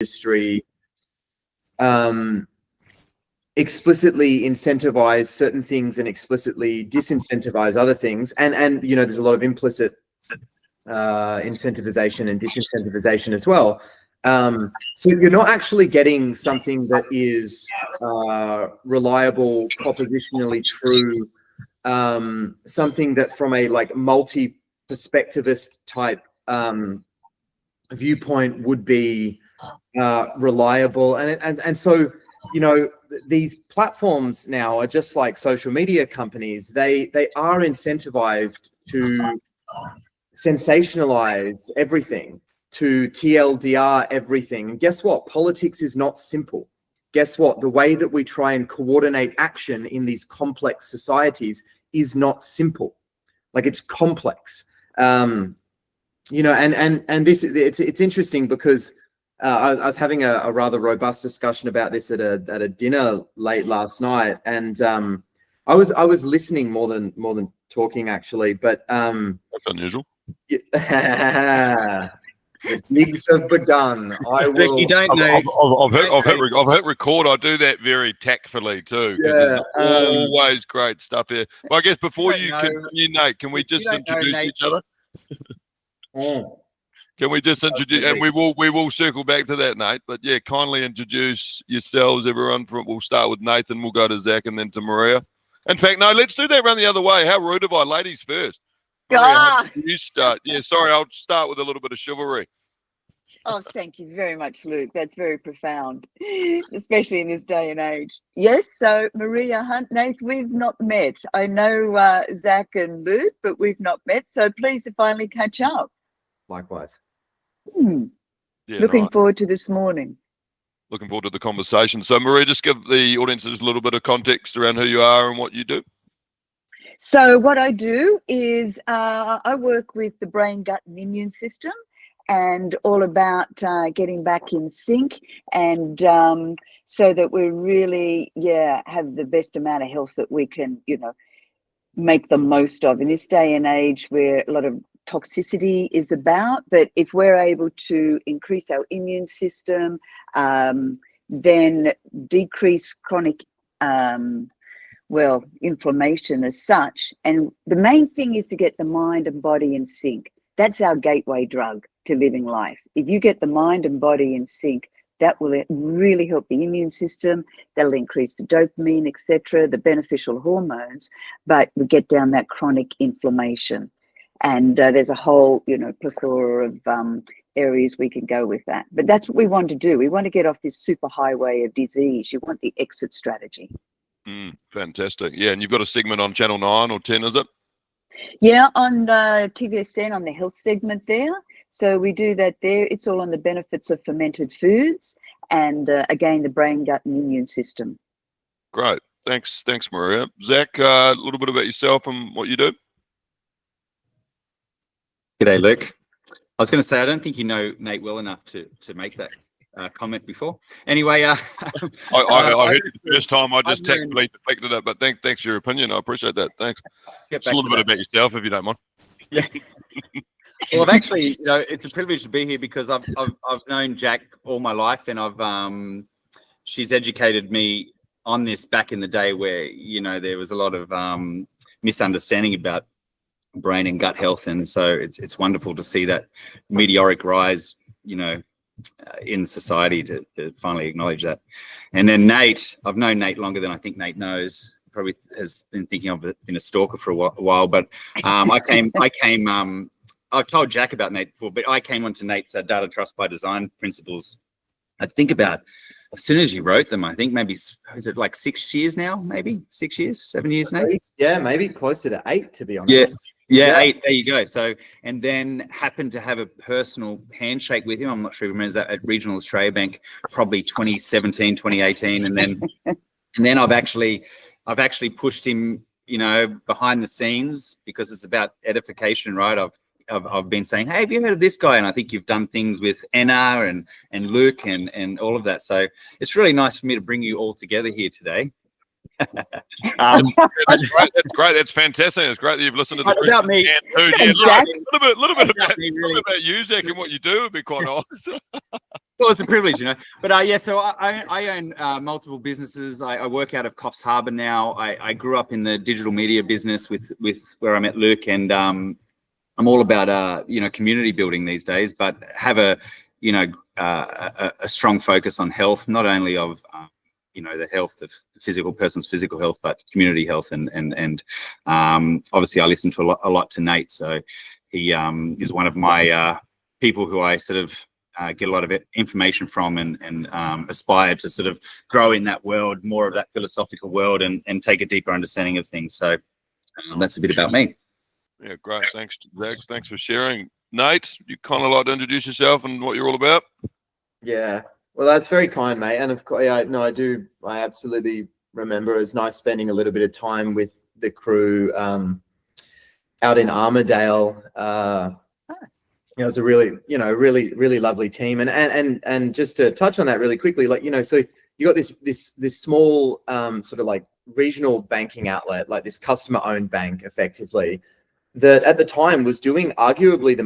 industry explicitly incentivize certain things and explicitly disincentivize other things, and you know, there's a lot of implicit incentivization and disincentivization as well. So you're not actually getting something that is reliable, propositionally true, something that from a like multi-perspectivist type viewpoint would be reliable. And so, you know, these platforms now are just like social media companies. They are incentivized to sensationalize everything, to TLDR everything. And guess what? Politics is not simple. Guess what? The way that we try and coordinate action in these complex societies is not simple. Like, it's complex. You know, and this, it's interesting because I was having a rather robust discussion about this at a dinner late last night, and I was listening more than talking, actually. But that's unusual. The digs have begun. I will. You don't know. I've hit record. I do that very tactfully too, because there's always great stuff here. But I guess before you continue, Nate, can we just introduce each other? Can we just introduce, and we will circle back to that, Nate. But yeah, kindly introduce yourselves, everyone. We'll start with Nathan. We'll go to Zach, and then to Maria. In fact, no, let's do that around the other way. How rude of I, ladies first. Maria, you start. Yeah, sorry, I'll start with a little bit of chivalry. Oh, thank you very much, Luke. That's very profound, especially in this day and age. Yes, so Maria Hunt, Nate, we've not met. I know Zach and Luke, but we've not met. So pleased to finally catch up. Likewise. Yeah, looking forward to this morning. Looking forward to the conversation. So Maria, just give the audiences a little bit of context around who you are and what you do. So what I do is I work with the brain, gut and immune system, and all about getting back in sync, and so that we really, have the best amount of health that we can, you know, make the most of in this day and age where a lot of toxicity is about. But if we're able to increase our immune system, then decrease chronic inflammation as such. And the main thing is to get the mind and body in sync. That's our gateway drug to living life. If you get the mind and body in sync, that will really help the immune system. That'll increase the dopamine, etc., the beneficial hormones, but we get down that chronic inflammation. And there's a whole, you know, plethora of areas we can go with that. But that's what we want to do. We want to get off this super highway of disease. You want the exit strategy. Fantastic. Yeah, and you've got a segment on Channel 9 or 10, is it? Yeah, on TVSN, on the health segment there. So we do that there. It's all on the benefits of fermented foods and, again, the brain, gut and immune system. Great. Thanks, Maria. Zach, a little bit about yourself and what you do. G'day, Luke. I was going to say, I don't think you know Nate well enough to make that comment before. Anyway, I heard it the first time. I just tactfully deflected it, but thanks for your opinion. I appreciate that. Thanks. Just a little bit about yourself, if you don't mind. Yeah. Well, I've actually, you know, it's a privilege to be here because I've known Jack all my life, and she's educated me on this back in the day where, you know, there was a lot of misunderstanding about brain and gut health, and so it's wonderful to see that meteoric rise, you know, in society to finally acknowledge that. And then Nate, I've known Nate longer than I think Nate knows. Probably has been thinking of it, been a stalker for a while, but I've told Jack about Nate before, but I came onto Nate's Data Trust by Design principles. I think about as soon as you wrote them, I think maybe, is it like 6 years now? Maybe 6 years, 7 years, Nate? Yeah, maybe closer to 8, to be honest. Yeah, 8. There you go. So, and then happened to have a personal handshake with him. I'm not sure he remembers that, at Regional Australia Bank, probably 2017, 2018, and then I've actually pushed him, you know, behind the scenes because it's about edification, right? I've been saying, hey, have you heard of this guy? And I think you've done things with Anna and Luke and all of that. So it's really nice for me to bring you all together here today. Um, That's great. That's great. That's fantastic. It's great that you've listened to the about me. too. Yeah, Zach. a little bit About me, really. about you, Zach, and what you do would be quite nice. Well, it's a privilege, you know. But yeah, so I own multiple businesses. I work out of Coffs Harbour now. I grew up in the digital media business with where I met Luke, and I'm all about community building these days, but have a strong focus on health, not only of the health of the person's physical health, but community health, and obviously I listen to a lot to Nate, so he is one of my people who I sort of get a lot of information from, and aspire to sort of grow in that world, more of that philosophical world, and take a deeper understanding of things. So that's a bit about me. Yeah, great. Thanks, Zach. Thanks for sharing. Nate, you kind of like to introduce yourself and what you're all about? Yeah, well, that's very kind, mate. And of course, I do. I absolutely remember. It was nice spending a little bit of time with the crew out in Armidale. It was a really, really lovely team. And just to touch on that really quickly, so you got this small sort of like regional banking outlet, like this customer-owned bank, effectively, that at the time was doing arguably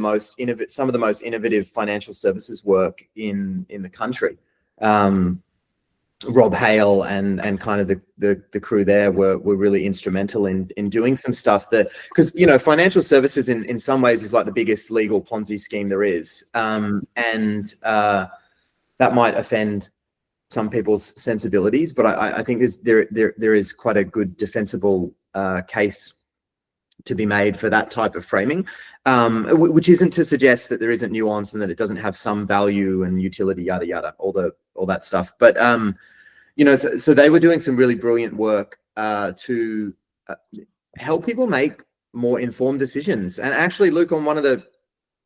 some of the most innovative financial services work in the country. Rob Hale and kind of the crew there were really instrumental in doing some stuff that, because financial services in some ways is like the biggest legal Ponzi scheme there is, and that might offend some people's sensibilities, but I think there is quite a good defensible case to be made for that type of framing, which isn't to suggest that there isn't nuance and that it doesn't have some value and utility, yada yada, all that stuff. But so they were doing some really brilliant work to help people make more informed decisions. And actually, Luke, on one of the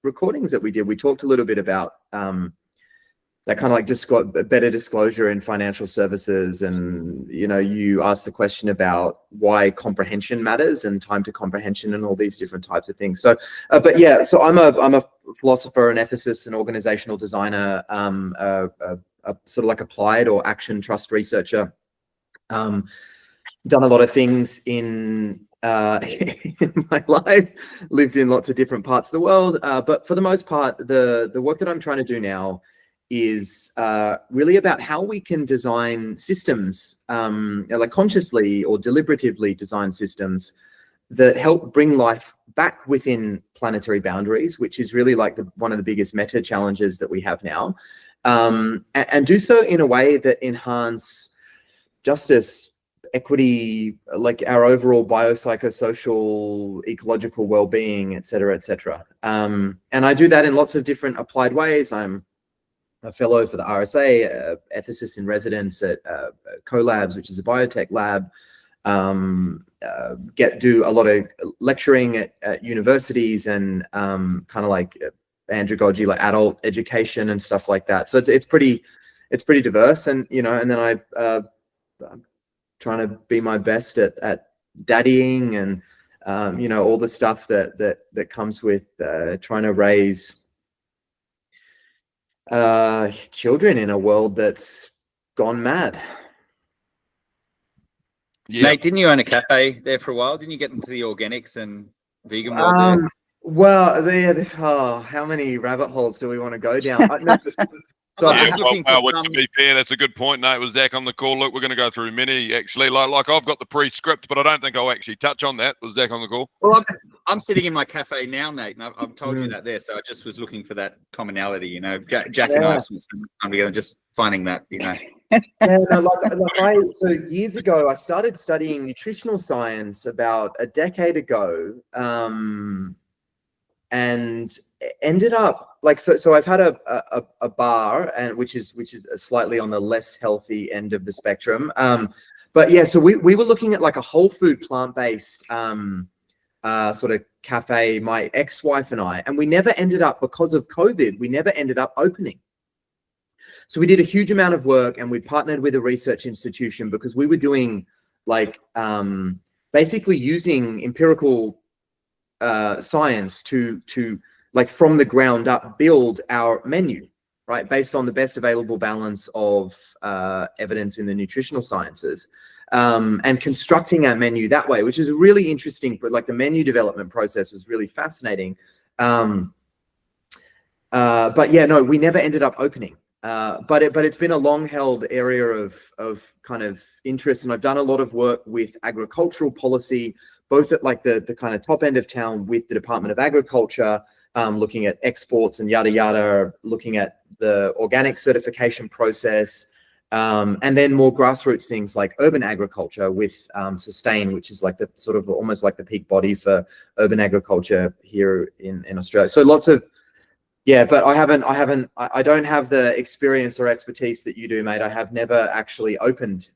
recordings that we did, we talked a little bit about that kind of like better disclosure in financial services, and you asked the question about why comprehension matters and time to comprehension and all these different types of things. So, so I'm a philosopher, an ethicist, an organizational designer, a sort of like applied or action trust researcher. Done a lot of things in my life, lived in lots of different parts of the world, but for the most part, the work that I'm trying to do now is really about how we can design systems, like consciously or deliberatively design systems that help bring life back within planetary boundaries, which is really like one of the biggest meta challenges that we have now, and do so in a way that enhance justice, equity, like our overall biopsychosocial, ecological well-being, et cetera, et cetera. And I do that in lots of different applied ways. I'm a fellow for the RSA, ethicist in residence at CoLabs, which is a biotech lab. Do a lot of lecturing at universities and kind of like andragogy, like adult education and stuff like that. So it's pretty diverse, and and then I'm trying to be my best at daddying and all the stuff that comes with trying to raise children in a world that's gone mad. Yeah. Mate, didn't you own a cafe there for a while? Didn't you get into the organics and vegan world there? Well, how many rabbit holes do we want to go down? To be fair, that's a good point, Nate. With Zach on the call, look, we're going to go through many actually. Like I've got the pre-script, but I don't think I'll actually touch on that with Zach on the call. Well, I'm sitting in my cafe now, Nate, and I've told you that there. So I just was looking for that commonality. Jack and I spent some time together, just finding that. So years ago, I started studying nutritional science about a decade ago, and ended up so I've had a bar, and which is slightly on the less healthy end of the spectrum, but yeah, so we were looking at like a whole food plant-based sort of cafe, my ex-wife and I, and we never ended up, because of COVID, we never ended up opening. So we did a huge amount of work, and we partnered with a research institution because we were doing like basically using empirical science to like from the ground up build our menu, right, based on the best available balance of evidence in the nutritional sciences. and constructing our menu that way, which is really interesting. But like the menu development process was really fascinating. But yeah, no, we never ended up opening. But it's been a long-held area of kind of interest, and I've done a lot of work with agricultural policy, both at like the kind of top end of town with the Department of Agriculture, looking at exports and yada yada, looking at the organic certification process, and then more grassroots things like urban agriculture with Sustain, which is like the sort of almost like the peak body for urban agriculture here in Australia. So lots of, yeah, but I don't have the experience or expertise that you do, mate. I have never actually opened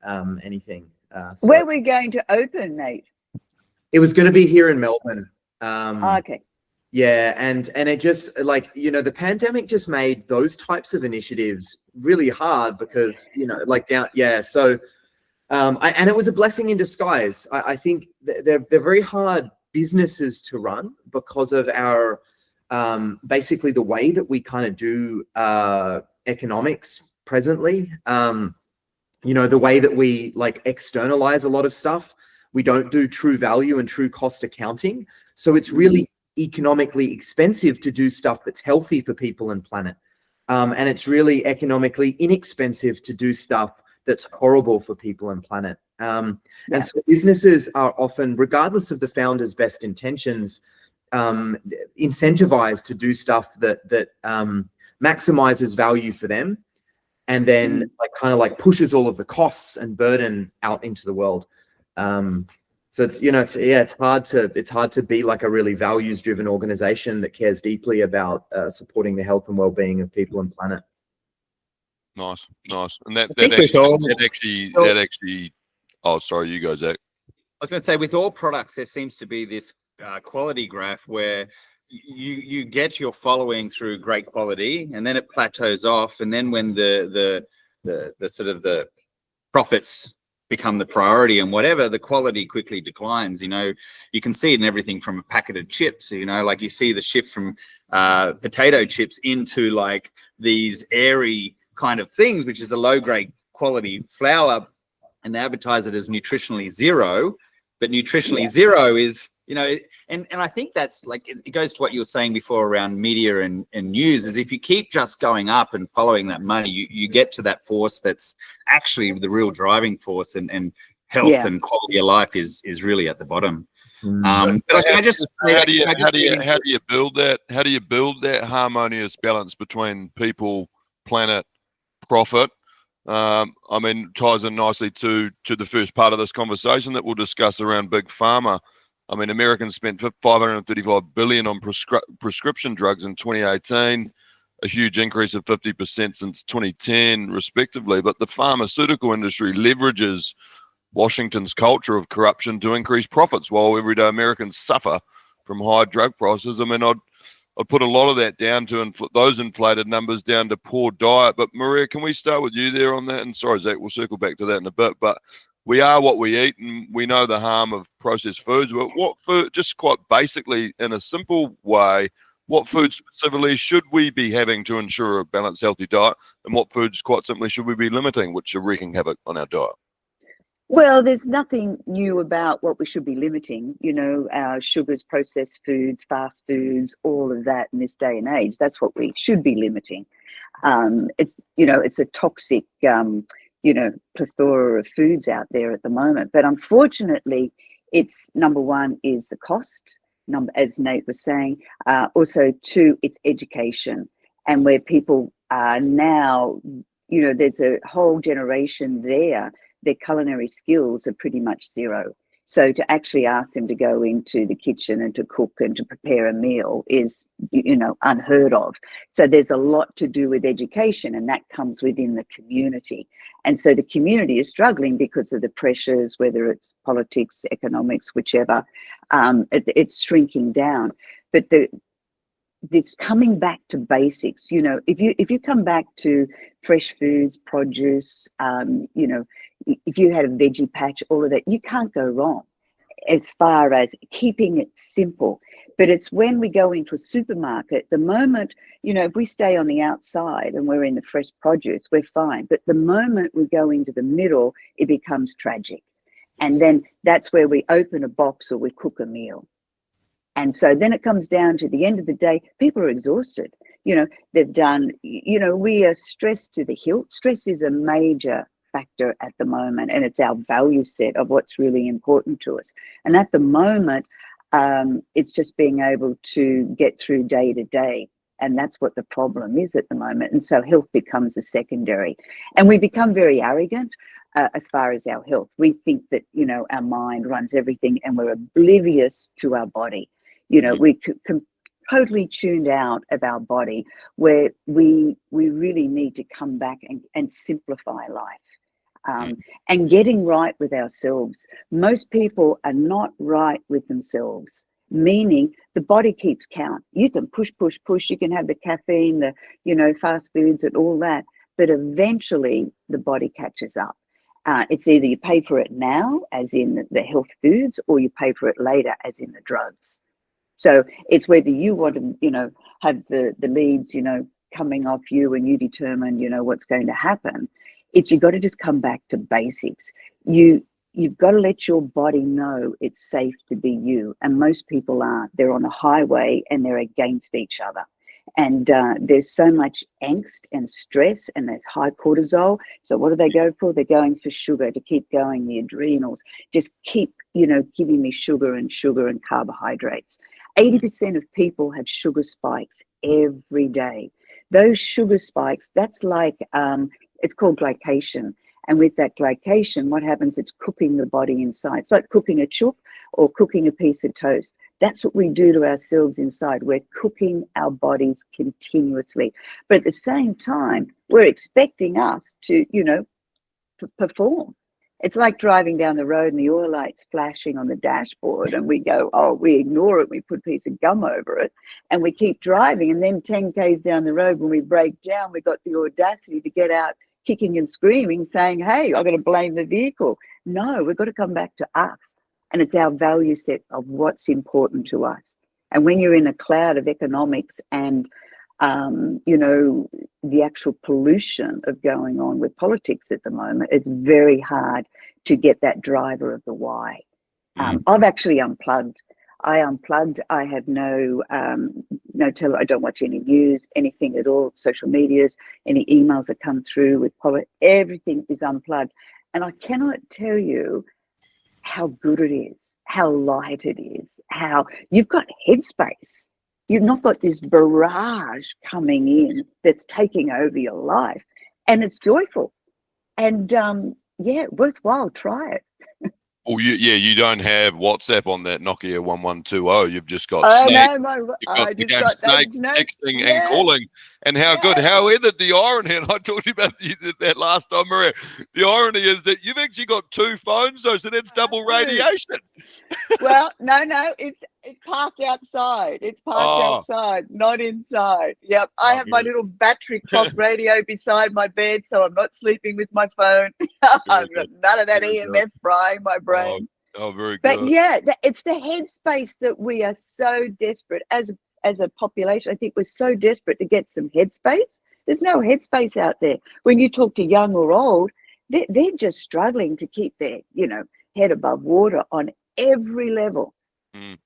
anything. So Where are we going to open, Nate? it was going to be here in Melbourne. Okay. Yeah, and it just, like, you know, the pandemic just made those types of initiatives really hard because, you know, like so and it was a blessing in disguise. I think they're very hard businesses to run because of our basically the way that we kind of do economics presently. You know, the way that we like externalize a lot of stuff. We don't do true value and true cost accounting. So it's really economically expensive to do stuff that's healthy for people and planet. And it's really economically inexpensive to do stuff that's horrible for people and planet. And so businesses are often, regardless of the founder's best intentions, incentivized to do stuff that maximizes value for them, and then like kind of like pushes all of the costs and burden out into the world. So it's, you know, it's hard to be like a really values driven organization that cares deeply about supporting the health and well-being of people and planet. Nice. And that actually oh, sorry, you go, Zach. I was going to say, with all products, there seems to be this quality graph where you get your following through great quality, and then it plateaus off, and then when the sort of the profits become the priority and whatever, the quality quickly declines. You know, you can see it in everything from packeted chips. You know, like you see the shift from potato chips into like these airy kind of things, which is a low grade quality flour, and they advertise it as nutritionally zero, but nutritionally zero is, you know, and I think that's like, it goes to what you were saying before around media and news, is if you keep just going up and following that money, you get to that force that's actually the real driving force, and health and quality of life is really at the bottom. But how do you build that? How do you build that harmonious balance between people, planet, profit? I mean, ties in nicely to the first part of this conversation that we'll discuss around big pharma. I mean, Americans spent $535 billion on prescription drugs in 2018, a huge increase of 50% since 2010, respectively. But the pharmaceutical industry leverages Washington's culture of corruption to increase profits, while everyday Americans suffer from high drug prices. I mean, I'd put a lot of that down to those inflated numbers down to poor diet. But Maria, can we start with you there on that? And sorry, Zach, we'll circle back to that in a bit. But we are what we eat, and we know the harm of processed foods. But what food, just quite basically, in a simple way, what foods specifically should we be having to ensure a balanced, healthy diet? And what foods, quite simply, should we be limiting, which are wreaking havoc on our diet? Well, there's nothing new about what we should be limiting. You know, our sugars, processed foods, fast foods, all of that in this day and age, that's what we should be limiting. It's, you know, it's a toxic, you know, plethora of foods out there at the moment. But unfortunately, it's number one is the cost, as Nate was saying. Also, two, it's education, and where people are now, you know, there's a whole generation there. Their culinary skills are pretty much zero. So to actually ask them to go into the kitchen and to cook and to prepare a meal is, you know, unheard of. So there's a lot to do with education, and that comes within the community. And so the community is struggling because of the pressures, whether it's politics, economics, whichever, it's shrinking down. But it's coming back to basics. You know, if you come back to fresh foods, produce, you know, if you had a veggie patch, all of that, you can't go wrong as far as keeping it simple. But it's when we go into a supermarket, the moment, you know, if we stay on the outside and we're in the fresh produce, we're fine. But the moment we go into the middle, it becomes tragic. And then that's where we open a box or we cook a meal. And so then it comes down to the end of the day, people are exhausted. You know, they've done, you know, we are stressed to the hilt. Stress is a major factor at the moment, and it's our value set of what's really important to us. And at the moment, it's just being able to get through day to day. And that's what the problem is at the moment. And so health becomes a secondary. And we become very arrogant as far as our health. We think that, you know, our mind runs everything and we're oblivious to our body. You know, we totally tuned out of our body, where we really need to come back and simplify life. And getting right with ourselves. Most people are not right with themselves, meaning the body keeps count. You can push, you can have the caffeine, the, you know, fast foods and all that, but eventually the body catches up. It's either you pay for it now, as in the health foods, or you pay for it later, as in the drugs. So it's whether you want to, you know, have the leads, you know, coming off you and you determine, you know, what's going to happen. It's you've got to just come back to basics. You've got to let your body know it's safe to be you. And most people aren't. They're on a highway and they're against each other. And there's so much angst and stress, and there's high cortisol. So what do they go for? They're going for sugar to keep going, the adrenals. Just keep, you know, giving me sugar and carbohydrates. 80% of people have sugar spikes every day. Those sugar spikes, that's like, it's called glycation. And with that glycation, what happens? It's cooking the body inside. It's like cooking a chook or cooking a piece of toast. That's what we do to ourselves inside. We're cooking our bodies continuously. But at the same time, we're expecting us to, you know, perform. It's like driving down the road and the oil light's flashing on the dashboard and we go, oh, we ignore it. We put a piece of gum over it and we keep driving. And then 10 Ks down the road, when we break down, we've got the audacity to get out kicking and screaming, saying, hey, I'm going to blame the vehicle. No, we've got to come back to us. And it's our value set of what's important to us. And when you're in a cloud of economics and, you know, the actual pollution of going on with politics at the moment, it's very hard to get that driver of the why. I've actually unplugged. I unplugged. I have no I don't watch any news, anything at all, social medias, any emails that come through with politics. Everything is unplugged. And I cannot tell you how good it is, how light it is, how you've got headspace. You've not got this barrage coming in that's taking over your life, and it's joyful. And yeah, worthwhile. Try it. Well, you don't have WhatsApp on that Nokia 1120. You've just got Snake. You've got Snake texting and calling. And how good, however, the irony, and I talked about that last time, Maria, the irony is that you've actually got two phones, though, so that's double radiation. Well, no, it's parked outside. It's parked outside, not inside. Yep, I have my little battery clock radio beside my bed, so I'm not sleeping with my phone. I've got none of that EMF frying my brain. Oh, very good. But yeah, it's the headspace that we are so desperate as a population. I think we're so desperate to get some headspace. There's no headspace out there. When you talk to young or old, they're just struggling to keep their, you know, head above water on every level. And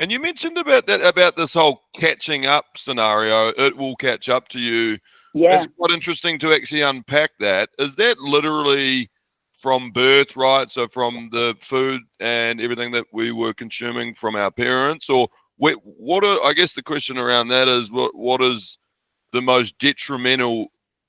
you mentioned about this whole catching up scenario. It will catch up to you. Yeah. It's quite interesting to actually unpack that. Is that literally from birth, right? So from the food and everything that we were consuming from our parents, or I guess the question around that is what is the most detrimental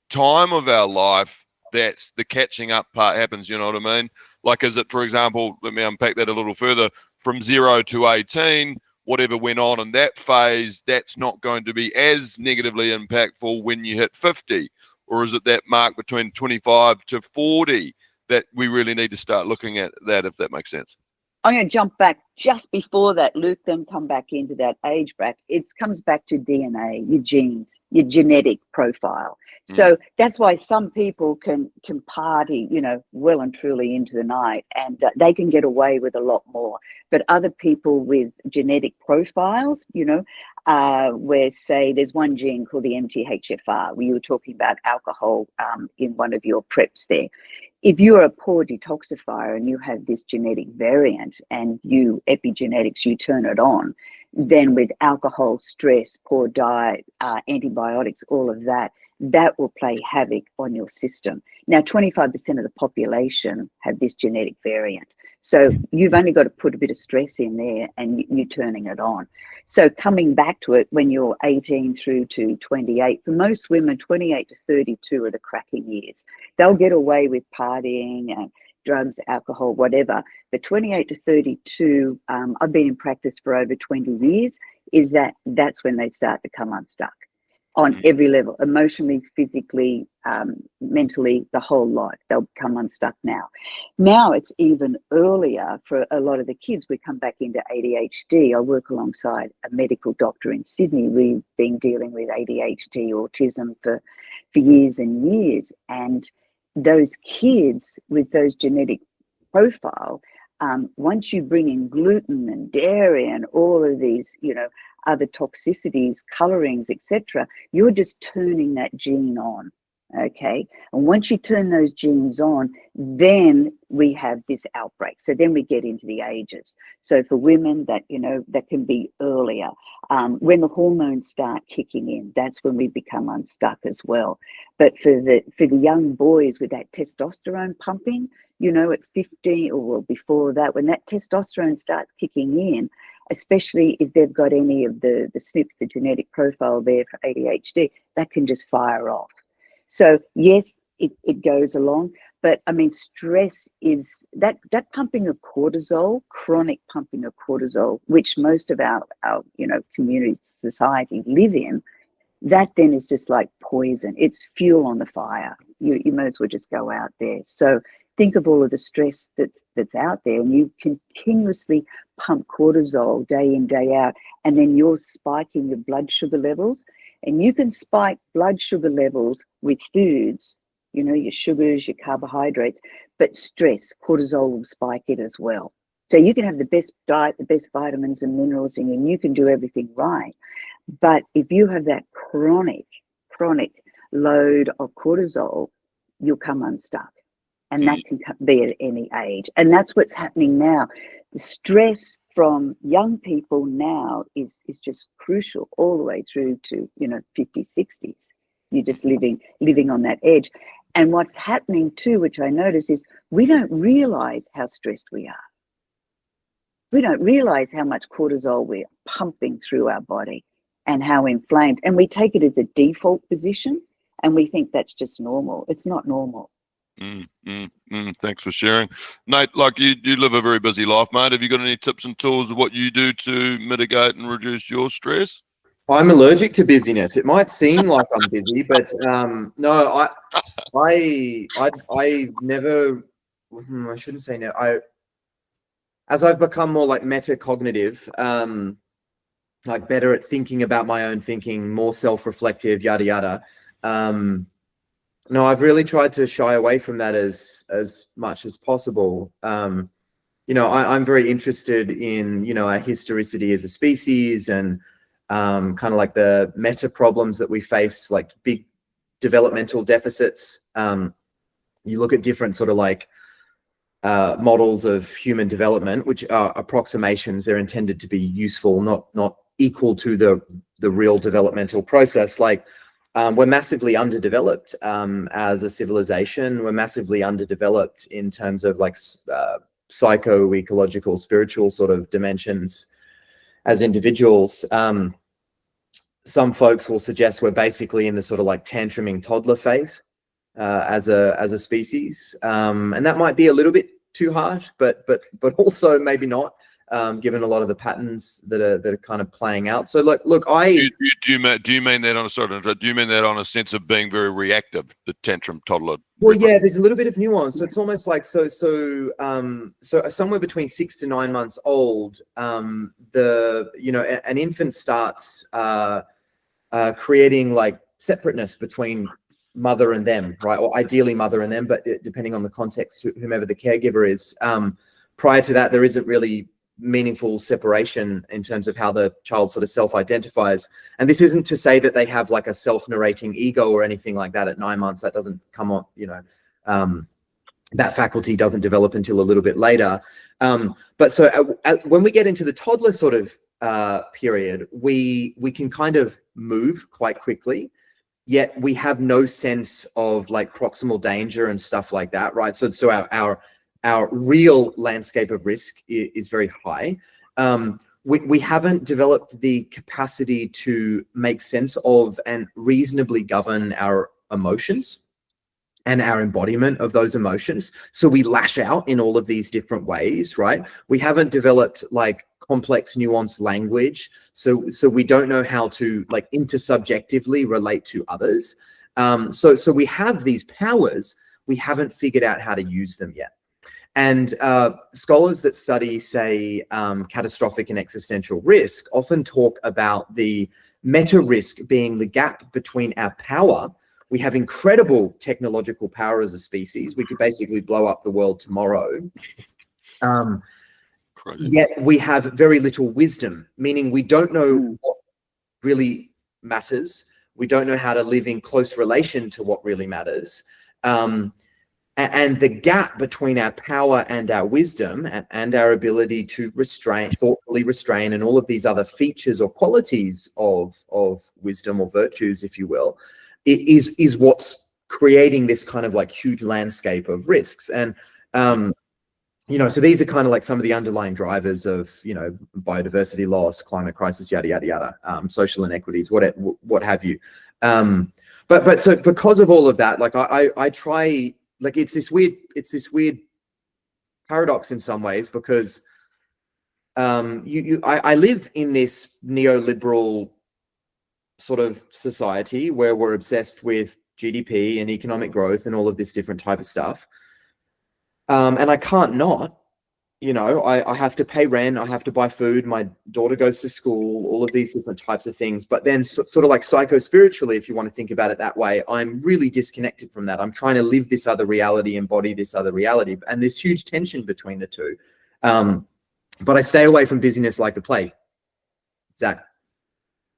time of our life that's the catching up part happens, you know what I mean? Like, is it, for example, let me unpack that a little further, from 0 to 18, whatever went on in that phase, that's not going to be as negatively impactful when you hit 50? Or is it that mark between 25 to 40 that we really need to start looking at that, if that makes sense? I'm going to jump back just before that, Luke, then come back into that age bracket. It comes back to DNA, your genes, your genetic profile. So that's why some people can party, you know, well and truly into the night, and they can get away with a lot more. But other people with genetic profiles, you know, where, say, there's one gene called the MTHFR, where you were talking about alcohol in one of your preps there. if you're a poor detoxifier and you have this genetic variant and epigenetics, you turn it on, then with alcohol, stress, poor diet, antibiotics, all of that, that will play havoc on your system. Now, 25% of the population have this genetic variant. So you've only got to put a bit of stress in there and you're turning it on. So coming back to it, when you're 18 through to 28, for most women, 28 to 32 are the cracking years. They'll get away with partying and drugs, alcohol, whatever. But 28 to 32, I've been in practice for over 20 years, that's when they start to come unstuck on every level, emotionally, physically, mentally, the whole lot. They'll come unstuck now. Now it's even earlier for a lot of the kids. We come back into ADHD. I work alongside a medical doctor in Sydney. We've been dealing with ADHD, autism for years and years. And those kids with those genetic profile, once you bring in gluten and dairy and all of these, other toxicities, colorings, etc., you're just turning that gene on. Okay, and once you turn those genes on, then we have this outbreak. So then we get into the ages. So for women, that that can be earlier. When the hormones start kicking in, that's when we become unstuck as well. But for the young boys with that testosterone pumping, at 15 or before that, when that testosterone starts kicking in, especially if they've got any of the SNPs, the genetic profile there for ADHD, that can just fire off. So yes, it goes along, but I mean, stress is that pumping of cortisol, chronic pumping of cortisol, which most of our community society live in, that then is just like poison. It's fuel on the fire. You might as well just go out there. So think of all of the stress that's out there, and you continuously pump cortisol day in, day out, and then you're spiking your blood sugar levels. And you can spike blood sugar levels with foods, your sugars, your carbohydrates, but stress, cortisol will spike it as well. So you can have the best diet, the best vitamins and minerals, and you can do everything right. But if you have that chronic load of cortisol, you'll come unstuck. And that can be at any age. And that's what's happening now. The stress from young people now is just crucial all the way through to, 50s, 60s. You're just living on that edge. And what's happening too, which I notice, is we don't realize how stressed we are. We don't realize how much cortisol we're pumping through our body and how inflamed. And we take it as a default position and we think that's just normal. It's not normal. Thanks for sharing, Nate. Like you live a very busy life, mate. Have you got any tips and tools of what you do to mitigate and reduce your stress? I'm allergic to busyness. It might seem like I'm busy, but no, I've never. I shouldn't say no. As I've become more like metacognitive, like better at thinking about my own thinking, more self-reflective, yada yada. No, I've really tried to shy away from that as much as possible. I'm very interested in, our historicity as a species and kind of like the meta problems that we face, like big developmental deficits. You look at different sort of like models of human development, which are approximations. They're intended to be useful, not equal to the real developmental process. Like, we're massively underdeveloped as a civilization. We're massively underdeveloped in terms of like psycho-ecological, spiritual sort of dimensions as individuals. Some folks will suggest we're basically in the sort of like tantruming toddler phase as a species, and that might be a little bit too harsh, but also maybe not. Given a lot of the patterns that are kind of playing out. So look, do you mean that on do you mean that on a sense of being very reactive, the tantrum toddler? Well, yeah, there's a little bit of nuance. So it's almost like so somewhere between 6 to 9 months old, an infant starts creating like separateness between mother and them, right? Or ideally mother and them, but depending on the context, whomever the caregiver is. Prior to that, there isn't really meaningful separation in terms of how the child sort of self-identifies. And this isn't to say that they have like a self-narrating ego or anything like that at 9 months. That doesn't come on, that faculty doesn't develop until a little bit later. But so when we get into the toddler sort of period, we can kind of move quite quickly, yet we have no sense of like proximal danger and stuff like that, right? So our real landscape of risk is very high. We haven't developed the capacity to make sense of and reasonably govern our emotions and our embodiment of those emotions. So we lash out in all of these different ways, right? We haven't developed like complex, nuanced language. So we don't know how to like intersubjectively relate to others. So we have these powers, we haven't figured out how to use them yet. And scholars that study, say, catastrophic and existential risk often talk about the meta risk being the gap between our power. We have incredible technological power as a species. We could basically blow up the world tomorrow. Yet we have very little wisdom, meaning we don't know what really matters. We don't know how to live in close relation to what really matters. And the gap between our power and our wisdom and our ability to thoughtfully restrain, and all of these other features or qualities of wisdom or virtues, if you will, is what's creating this kind of like huge landscape of risks. And you know, so these are kind of like some of the underlying drivers of, you know, biodiversity loss, climate crisis, yada yada yada, social inequities, what have you. But so because of all of that, like I try, like it's this weird paradox in some ways, because I live in this neoliberal sort of society where we're obsessed with GDP and economic growth and all of this different type of stuff. And I can't not, you know, I have to pay rent, I have to buy food, my daughter goes to school, all of these different types of things. But then sort of like psycho-spiritually, if you want to think about it that way, I'm really disconnected from that. I'm trying to live this other reality, embody this other reality, and there's huge tension between the two. But I stay away from busyness like the plague. Zach.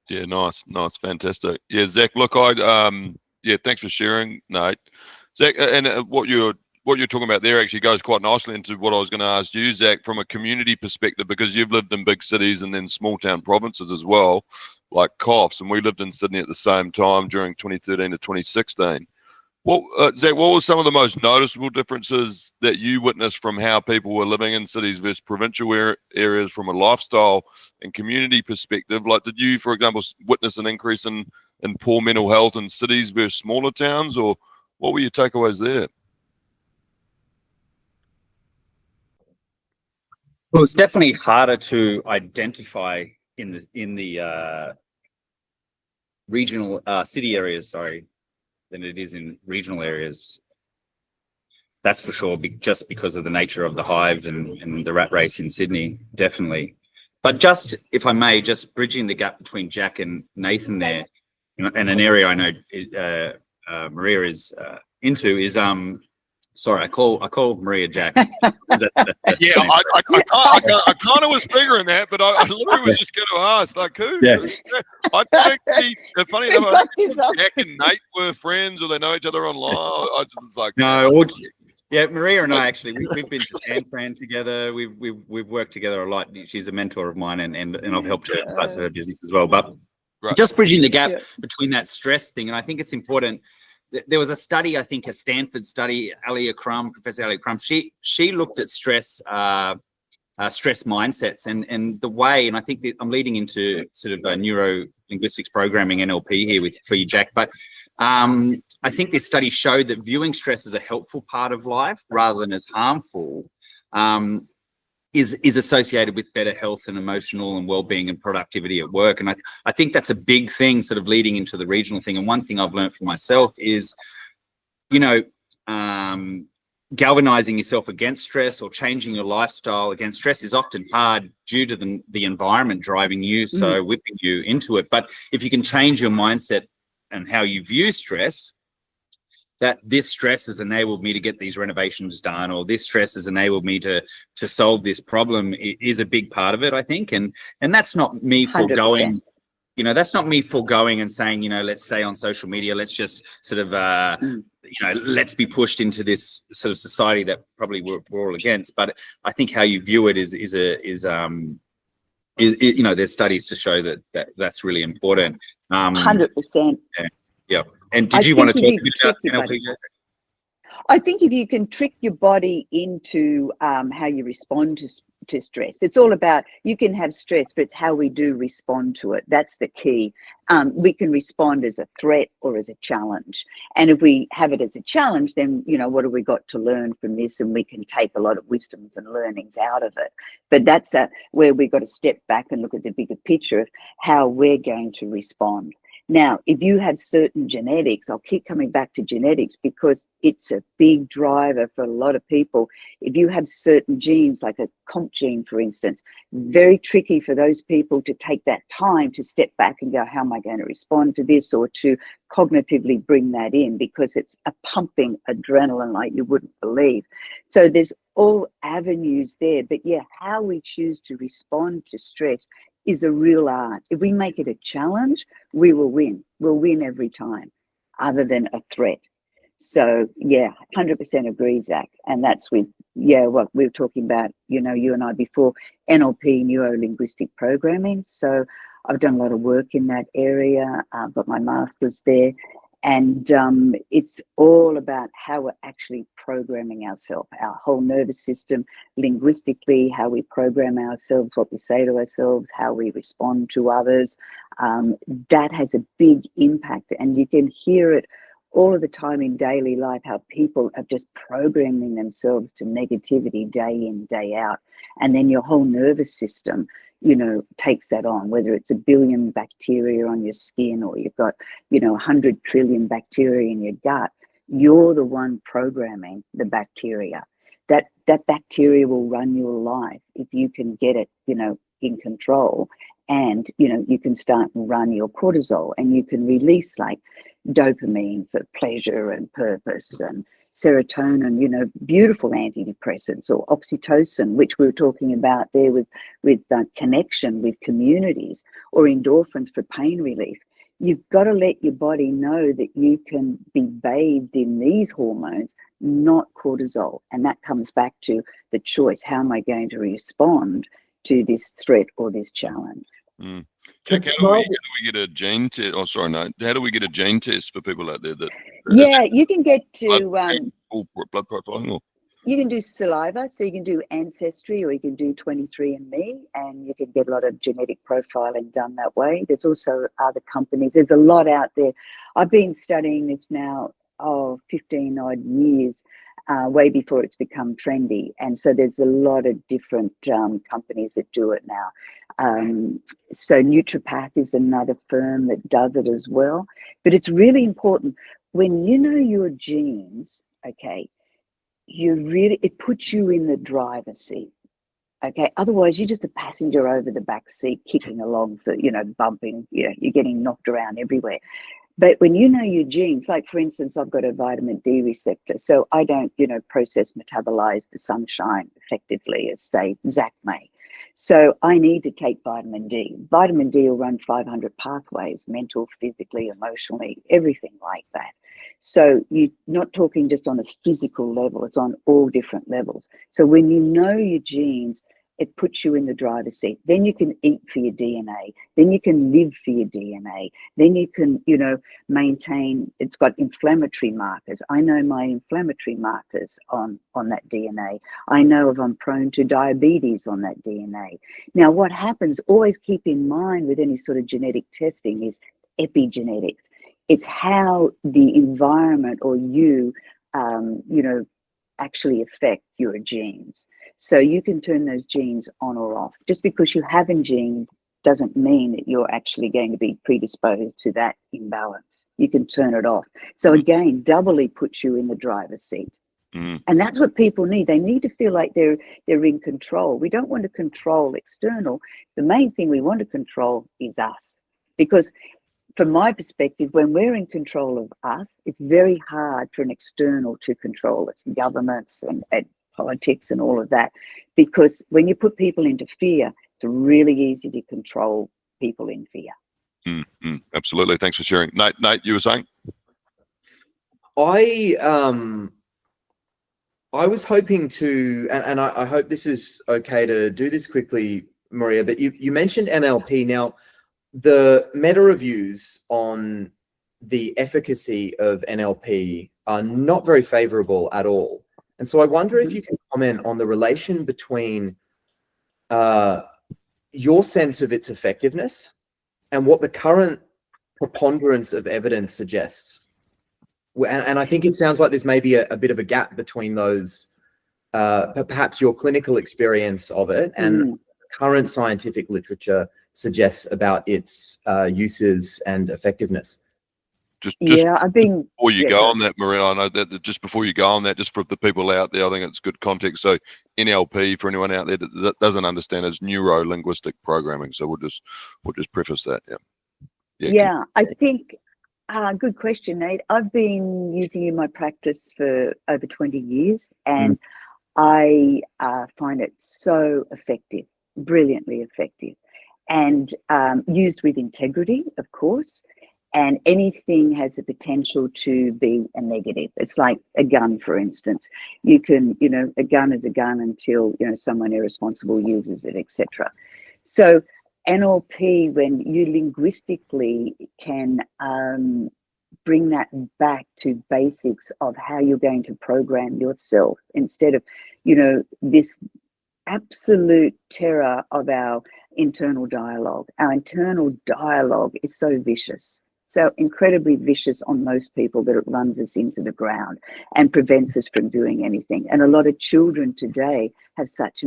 Yeah, nice, fantastic. Yeah, Zach, look, yeah, thanks for sharing, Nate. Zach, and what you're talking about there actually goes quite nicely into what I was going to ask you, Zach, from a community perspective, because you've lived in big cities and then small town provinces as well, like Coffs, and we lived in Sydney at the same time during 2013 to 2016. Zach, what were some of the most noticeable differences that you witnessed from how people were living in cities versus provincial areas from a lifestyle and community perspective? Like, did you, for example, witness an increase in poor mental health in cities versus smaller towns, or what were your takeaways there? Well, it's definitely harder to identify in the regional city areas, than it is in regional areas. That's for sure, just because of the nature of the hive and the rat race in Sydney, definitely. But just, if I may, just bridging the gap between Jack and Nathan there, and an area I know Maria is into is sorry, I call Maria Jack. Yeah, I kind of was figuring that, but I literally was just going to ask, like, who? Yeah. I think the funny enough, I think Jack and Nate were friends, or they know each other online. I was like, no. Yeah, Maria and I actually we've been to San Fran together. We've worked together a lot. She's a mentor of mine, and I've helped her in parts of her business as well. But just bridging the gap between that stress thing, and I think it's important. There was a study, I think a Stanford study, Professor Alia Crum, she looked at stress mindsets and the way, and I think that I'm leading into sort of neuro-linguistics programming, NLP here for you, Jack, but I think this study showed that viewing stress as a helpful part of life rather than as harmful is associated with better health and emotional and well-being and productivity at work. And I think that's a big thing sort of leading into the regional thing. And one thing I've learned for myself is, galvanizing yourself against stress or changing your lifestyle against stress is often hard due to the environment driving you, so whipping you into it. But if you can change your mindset and how you view stress, that this stress has enabled me to get these renovations done, or this stress has enabled me to solve this problem, is a big part of it, I think. And that's not me foregoing you know, that's not me foregoing and saying, you know, let's stay on social media. Let's just sort of, you know, let's be pushed into this sort of society that probably we're all against. But I think how you view it is you know, there's studies to show that's really important. 100%. Yeah. And did you want to talk a bit about NLP? I think if you can trick your body into how you respond to stress, it's all about, you can have stress, but it's how we do respond to it. That's the key. We can respond as a threat or as a challenge. And if we have it as a challenge, then, you know, what have we got to learn from this? And we can take a lot of wisdoms and learnings out of it. But that's where we've got to step back and look at the bigger picture of how we're going to respond. Now, if you have certain genetics, I'll keep coming back to genetics because it's a big driver for a lot of people. If you have certain genes, like a Kinch gene, for instance, very tricky for those people to take that time to step back and go, how am I going to respond to this, or to cognitively bring that in, because it's a pumping adrenaline like you wouldn't believe. So there's all avenues there. But yeah, how we choose to respond to stress is a real art. If we make it a challenge, we will win. We'll win every time, other than a threat. So yeah, 100% agree, Zach. And that's with, yeah, what we were talking about, you know, you and I before, NLP, neuro-linguistic programming. So I've done a lot of work in that area. I've got my master's there. And it's all about how we're actually programming ourselves, our whole nervous system, linguistically, how we program ourselves, what we say to ourselves, how we respond to others. That has a big impact, and you can hear it all of the time in daily life, how people are just programming themselves to negativity day in, day out. And then your whole nervous system, you know, takes that on, whether it's 1 billion bacteria on your skin or you've got, you know, 100 trillion bacteria in your gut. You're the one programming the bacteria. That bacteria will run your life if you can get it, you know, in control. And, you know, you can start and run your cortisol, and you can release like dopamine for pleasure and purpose, and serotonin, you know, beautiful antidepressants, or oxytocin, which we were talking about there with connection with communities, or endorphins for pain relief. You've got to let your body know that you can be bathed in these hormones, not cortisol. And that comes back to the choice. How am I going to respond to this threat or this challenge? Mm. Jack, how do we get a gene test? Oh, sorry, no. How do we get a gene test for people out there that? Yeah, you can get to blood profiling, or? You can do saliva, so you can do Ancestry, or you can do 23andMe, and you can get a lot of genetic profiling done that way. There's also other companies. There's a lot out there. I've been studying this now, 15 odd years, way before it's become trendy. And so there's a lot of different companies that do it now. So Nutripath is another firm that does it as well. But it's really important when you know your genes, okay, it puts you in the driver's seat. Okay, otherwise you're just a passenger over the back seat, kicking along for, you know, bumping, you know, you're getting knocked around everywhere. But when you know your genes, like for instance, I've got a vitamin D receptor, so I don't, you know, metabolize the sunshine effectively as say Zach may. So I need to take vitamin D. Vitamin D will run 500 pathways, mental, physically, emotionally, everything like that. So you're not talking just on a physical level, it's on all different levels. So when you know your genes, it puts you in the driver's seat. Then you can eat for your DNA. Then you can live for your DNA. Then you can, you know, maintain, it's got inflammatory markers. I know my inflammatory markers on that DNA. I know if I'm prone to diabetes on that DNA. Now, what happens, always keep in mind with any sort of genetic testing, is epigenetics. It's how the environment or you know, actually affect your genes. So you can turn those genes on or off. Just because you have a gene doesn't mean that you're actually going to be predisposed to that imbalance. You can turn it off. So again, doubly puts you in the driver's seat. And that's what people need. They need to feel like they're in control. We don't want to control external. The main thing we want to control is us. Because from my perspective, when we're in control of us, it's very hard for an external to control us, governments and politics and all of that. Because when you put people into fear, it's really easy to control people in fear. Absolutely. Thanks for sharing. Nate, you were saying? I was hoping to, and I hope this is okay to do this quickly, Maria, but you mentioned NLP. Now, the meta reviews on the efficacy of NLP are not very favorable at all. And so I wonder if you can comment on the relation between your sense of its effectiveness and what the current preponderance of evidence suggests. And I think it sounds like there's maybe a bit of a gap between those, perhaps your clinical experience of it and current scientific literature suggests about its uses and effectiveness. Before you go on that, Maria, I know that just before you go on that, just for the people out there, I think it's good context. So NLP, for anyone out there that doesn't understand, is neuro-linguistic programming. So we'll just preface that. Yeah, I think, good question, Nate. I've been using it in my practice for over 20 years, and I find it so effective, brilliantly effective, and used with integrity, of course. And anything has the potential to be a negative. It's like a gun, for instance. You can, a gun is a gun until, someone irresponsible uses it, etc. So NLP, when you linguistically can bring that back to basics of how you're going to program yourself, instead of, this absolute terror of our internal dialogue. Our internal dialogue is so vicious. So incredibly vicious on most people that it runs us into the ground and prevents us from doing anything. And a lot of children today have such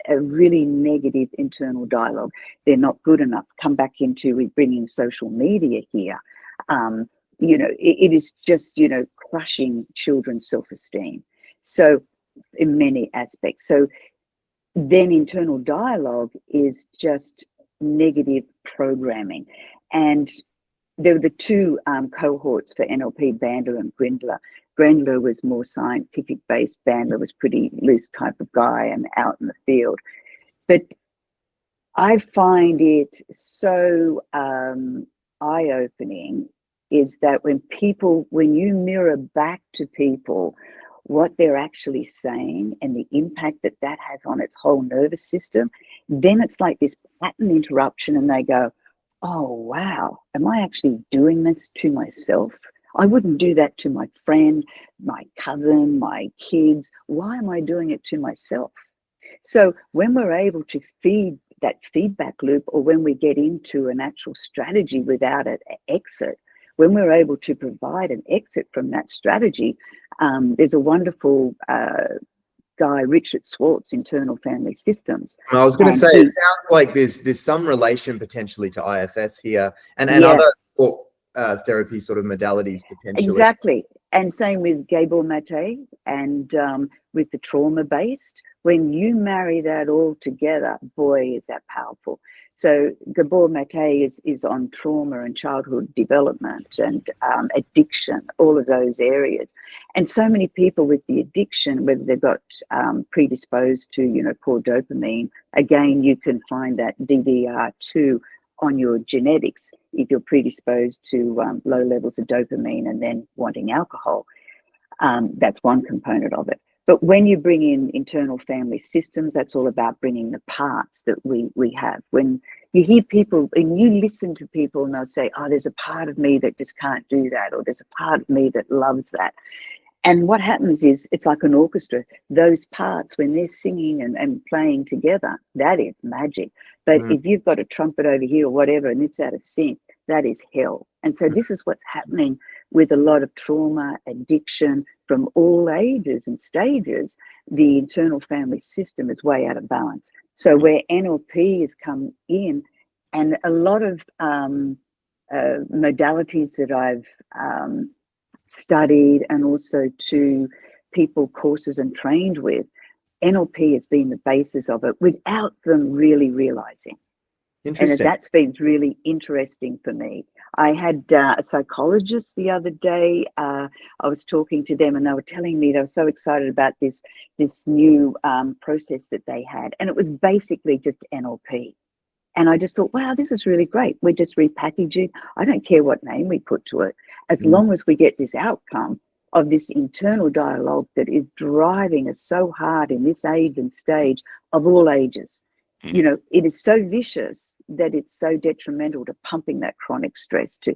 a really negative internal dialogue. They're not good enough. Come back into, we bring in social media here. It is just, crushing children's self-esteem. So in many aspects. So then internal dialogue is just negative programming. And there were the two cohorts for NLP, Bandler and Grindler. Grindler was more scientific-based. Bandler was pretty loose type of guy and out in the field. But I find it so eye-opening is that when you mirror back to people what they're actually saying and the impact that has on its whole nervous system, then it's like this pattern interruption and they go, oh, wow, am I actually doing this to myself? I wouldn't do that to my friend, my cousin, my kids. Why am I doing it to myself? So when we're able to feed that feedback loop, or when we get into an actual strategy without an exit, when we're able to provide an exit from that strategy, there's a wonderful guy, Richard Swartz, Internal Family Systems. I was going to say, it sounds like there's some relation potentially to IFS here and other therapy sort of modalities potentially. Exactly. And same with Gabor Mate and with the trauma-based. When you marry that all together, boy, is that powerful. So Gabor Mate is on trauma and childhood development and addiction, all of those areas. And so many people with the addiction, whether they've got predisposed to, poor dopamine, again, you can find that DDR2 on your genetics if you're predisposed to low levels of dopamine and then wanting alcohol. That's one component of it. But when you bring in internal family systems, that's all about bringing the parts that we have. When you hear people and you listen to people and they'll say, oh, there's a part of me that just can't do that, or there's a part of me that loves that. And what happens is it's like an orchestra. Those parts, when they're singing and playing together, that is magic. But if you've got a trumpet over here or whatever and it's out of sync, that is hell. And so this is what's happening with a lot of trauma, addiction from all ages and stages. The internal family system is way out of balance. So where NLP has come in, and a lot of modalities that I've studied and also to people courses and trained with, NLP has been the basis of it without them really realizing. And that's been really interesting for me. I had a psychologist the other day. I was talking to them and they were telling me they were so excited about this new process that they had. And it was basically just NLP. And I just thought, wow, this is really great. We're just repackaging. I don't care what name we put to it, as long as we get this outcome of this internal dialogue that is driving us so hard in this age and stage of all ages. You know, it is so vicious that it's so detrimental to pumping that chronic stress, to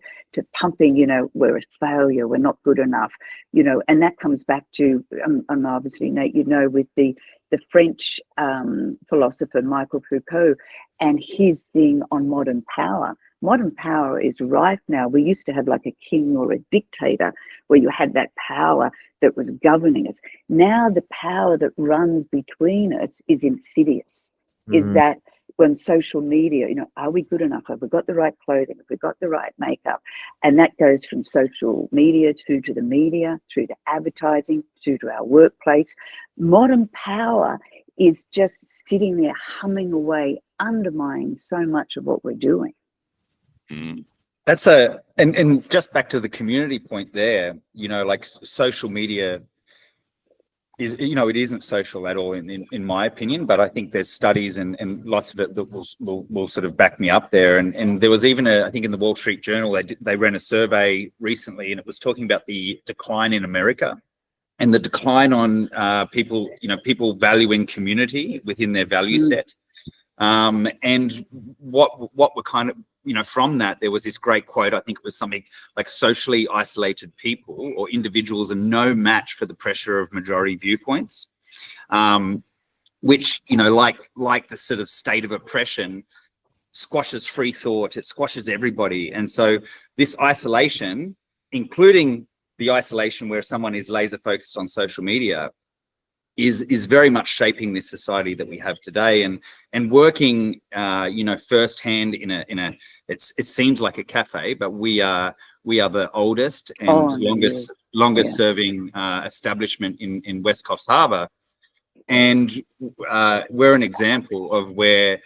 pumping, you know, we're a failure, we're not good enough, you know, and that comes back to, and obviously, Nate, you know, with the French philosopher Michael Foucault and his thing on modern power. Modern power is rife now. We used to have like a king or a dictator where you had that power that was governing us. Now the power that runs between us is insidious. Is that when social media, you know, are we good enough? Have we got the right clothing? Have we got the right makeup? And that goes from social media through to the media, through to advertising, through to our workplace. Modern power is just sitting there humming away, undermining so much of what we're doing. That's and just back to the community point there, you know, like social media is, you know, it isn't social at all in my opinion, but I think there's studies and lots of it that will sort of back me up there. And there was even I think in the Wall Street Journal, they ran a survey recently, and it was talking about the decline in America and the decline on people valuing community within their value set. And what were kind of, you know, from that, there was this great quote. I think it was something like socially isolated people or individuals are no match for the pressure of majority viewpoints, which, you know, like the sort of state of oppression squashes free thought. It squashes everybody. And so this isolation, including the isolation where someone is laser focused on social media, is very much shaping this society that we have today, and working, you know, firsthand in a it seems like a cafe, but we are the oldest and longest serving establishment in West Coffs Harbour, and we're an example of where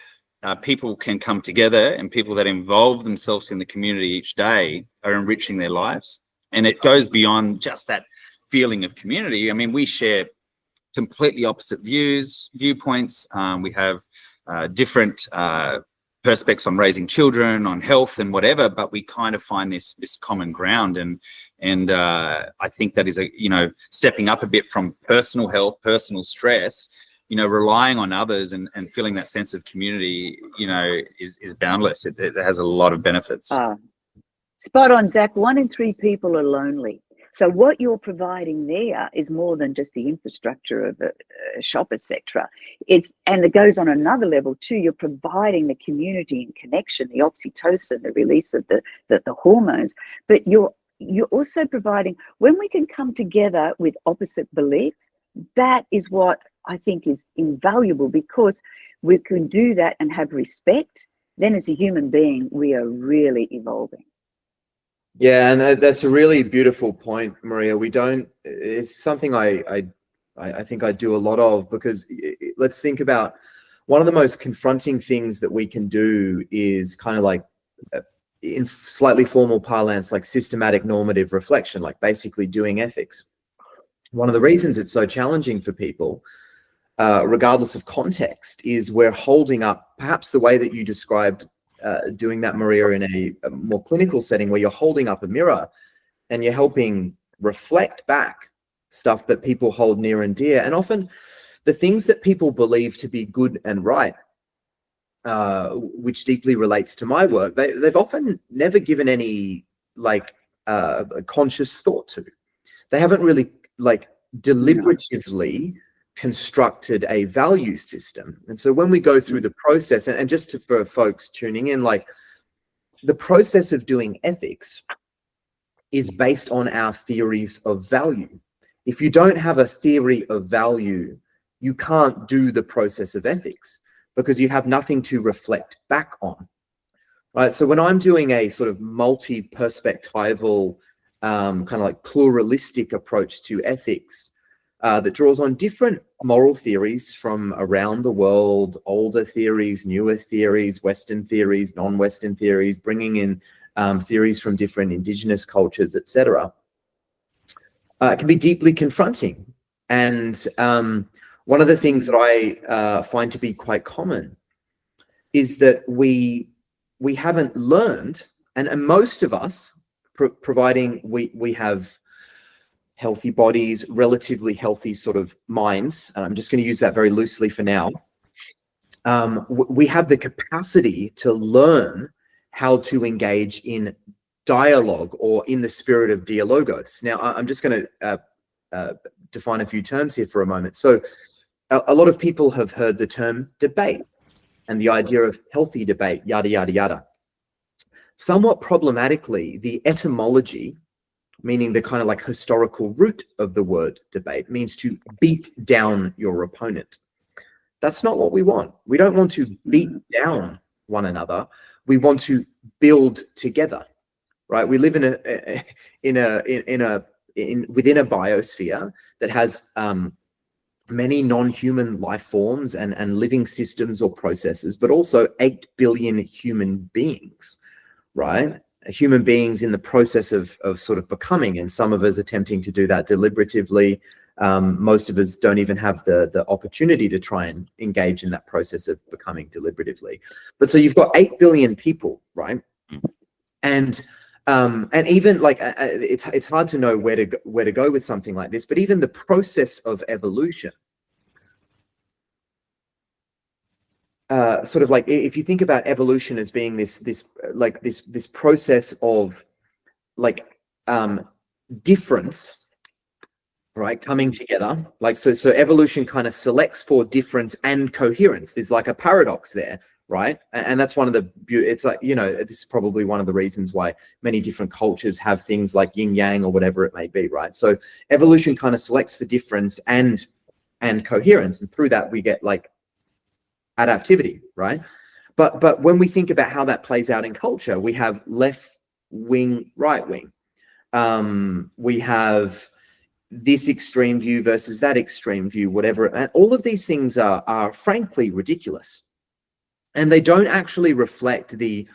people can come together, and people that involve themselves in the community each day are enriching their lives, and it goes beyond just that feeling of community. I mean, we share completely opposite viewpoints. We have different perspectives on raising children, on health and whatever, but we kind of find this common ground. And I think that is stepping up a bit from personal health, personal stress, you know, relying on others and feeling that sense of community, you know, is boundless. It has a lot of benefits. Spot on, Zach. 1 in 3 people are lonely. So what you're providing there is more than just the infrastructure of a shop, etc. And it goes on another level too. You're providing the community and connection, the oxytocin, the release of the hormones. But you're also providing, when we can come together with opposite beliefs, that is what I think is invaluable, because we can do that and have respect. Then as a human being, we are really evolving. Yeah, and that's a really beautiful point, Maria. It's something I think I do a lot of, because let's think about one of the most confronting things that we can do is kind of like, in slightly formal parlance, like systematic normative reflection, like basically doing ethics. One of the reasons it's so challenging for people, regardless of context, is we're holding up, perhaps the way that you described doing that, Maria, in a more clinical setting, where you're holding up a mirror and you're helping reflect back stuff that people hold near and dear. And often the things that people believe to be good and right, which deeply relates to my work, they've often never given any conscious thought to. They haven't really deliberatively constructed a value system. And so when we go through the process, and just for folks tuning in, like, the process of doing ethics is based on our theories of value. If you don't have a theory of value, you can't do the process of ethics, because you have nothing to reflect back on, right? So when I'm doing a sort of multi-perspectival, kind of like pluralistic approach to ethics, that draws on different moral theories from around the world, older theories, newer theories, Western theories, non-Western theories, bringing in theories from different indigenous cultures, etc. It can be deeply confronting. And one of the things that I find to be quite common is that we haven't learned, and most of us, providing we have healthy bodies, relatively healthy sort of minds, and I'm just going to use that very loosely for now, we have the capacity to learn how to engage in dialogue, or in the spirit of dialogos. Now, I'm just going to define a few terms here for a moment. So a lot of people have heard the term debate and the idea of healthy debate, yada, yada, yada. Somewhat problematically, the etymology, meaning the kind of like historical root of the word debate, means to beat down your opponent. That's not what we want. We don't want to beat down one another. We want to build together, right? We live within a biosphere that has many non-human life forms and living systems or processes, but also 8 billion human beings, right? Human beings in the process of sort of becoming, and some of us attempting to do that deliberatively. Most of us don't even have the opportunity to try and engage in that process of becoming deliberatively. But so you've got 8 billion people, right? And even like it's hard to know where to go with something like this. But even the process of evolution, sort of like, if you think about evolution as being this process of like difference, right, coming together, like so evolution kind of selects for difference and coherence. There's like a paradox there, right? And that's one of the it's like, you know, this is probably one of the reasons why many different cultures have things like yin yang or whatever it may be, right? So evolution kind of selects for difference and coherence, and through that we get like adaptivity, right? But when we think about how that plays out in culture, we have left wing, right wing. We have this extreme view versus that extreme view, whatever. And all of these things are frankly ridiculous, and they don't actually reflect the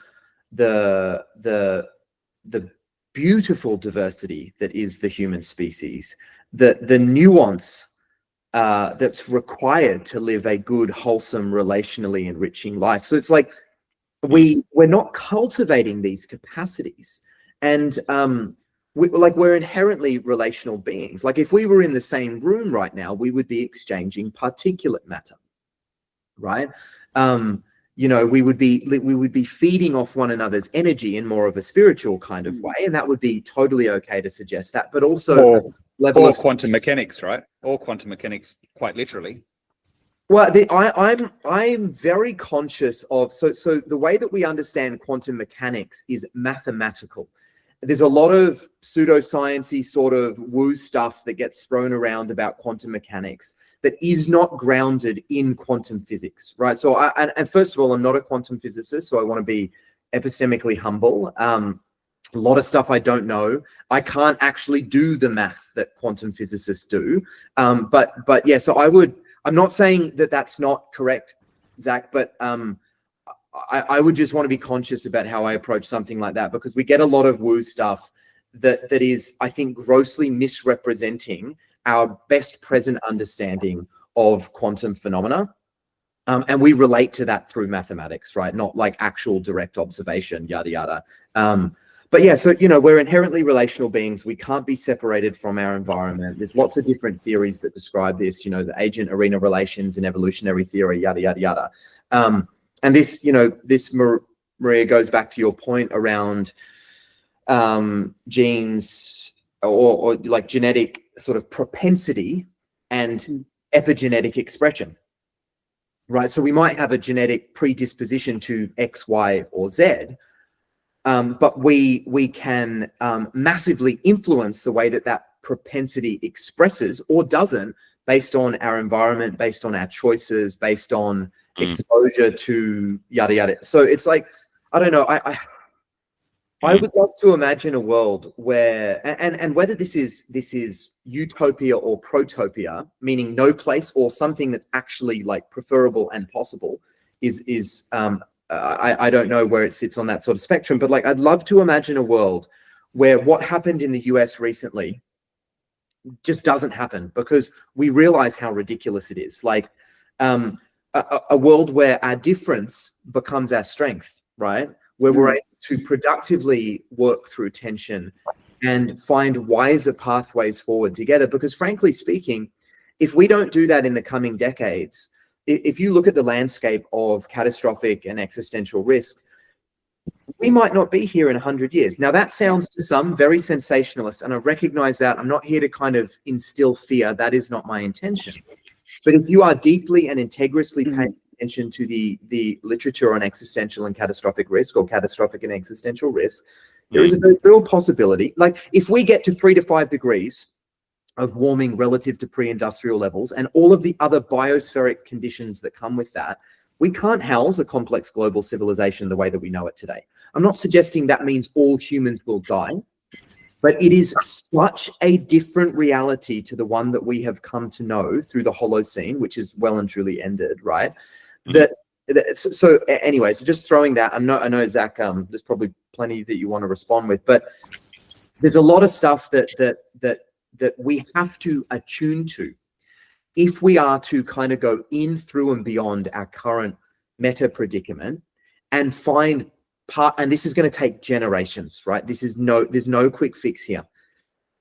beautiful diversity that is the human species, the nuance that's required to live a good, wholesome, relationally enriching life. So it's like we're not cultivating these capacities, and we're inherently relational beings. Like if we were in the same room right now, we would be exchanging particulate matter, right? You know, we would be feeding off one another's energy in more of a spiritual kind of way, and that would be totally okay to suggest that. But also or quantum mechanics, right? Or quantum mechanics, quite literally. Well, I'm very conscious of so the way that we understand quantum mechanics is mathematical. There's a lot of pseudoscience-y sort of woo stuff that gets thrown around about quantum mechanics that is not grounded in quantum physics, right? So, and first of all, I'm not a quantum physicist, so I want to be epistemically humble. A lot of stuff I don't know. I can't actually do the math that quantum physicists do. But yeah, so I'm not saying that that's not correct, Zach, but I would just want to be conscious about how I approach something like that, because we get a lot of woo stuff that is, I think, grossly misrepresenting our best present understanding of quantum phenomena. And we relate to that through mathematics, right? Not like actual direct observation, yada, yada. But yeah, so, you know, we're inherently relational beings. We can't be separated from our environment. There's lots of different theories that describe this, you know, the agent arena relations and evolutionary theory, yada, yada, yada. And this, you know, this, Maria, goes back to your point around genes or like genetic sort of propensity and epigenetic expression, right? So we might have a genetic predisposition to X, Y, or Z, but we can massively influence the way that propensity expresses or doesn't, based on our environment, based on our choices, based on exposure to yada yada. So it's like, I don't know, I would love to imagine a world where, and whether this is utopia or protopia, meaning no place, or something that's actually like preferable and possible, is I don't know where it sits on that sort of spectrum, but like I'd love to imagine a world where what happened in the US recently just doesn't happen, because we realize how ridiculous it is. Like a world where our difference becomes our strength, right? Where we're able to productively work through tension and find wiser pathways forward together. Because frankly speaking, if we don't do that in the coming decades, if you look at the landscape of catastrophic and existential risk, we might not be here in 100 years. Now, that sounds to some very sensationalist, and I recognize that. I'm not here to kind of instill fear. That is not my intention. But if you are deeply and integrally paying attention to the literature on existential and catastrophic risk, or catastrophic and existential risk, there is a very real possibility. Like, if we get to 3 to 5 degrees of warming relative to pre-industrial levels and all of the other biospheric conditions that come with that, we can't house a complex global civilization the way that we know it today. I'm not suggesting that means all humans will die, but it is such a different reality to the one that we have come to know through the Holocene, which is well and truly ended, right? So anyways, just throwing that, I know Zach, there's probably plenty that you want to respond with, but there's a lot of stuff that we have to attune to if we are to kind of go in, through, and beyond our current meta predicament and find and this is going to take generations, right? There's no quick fix here,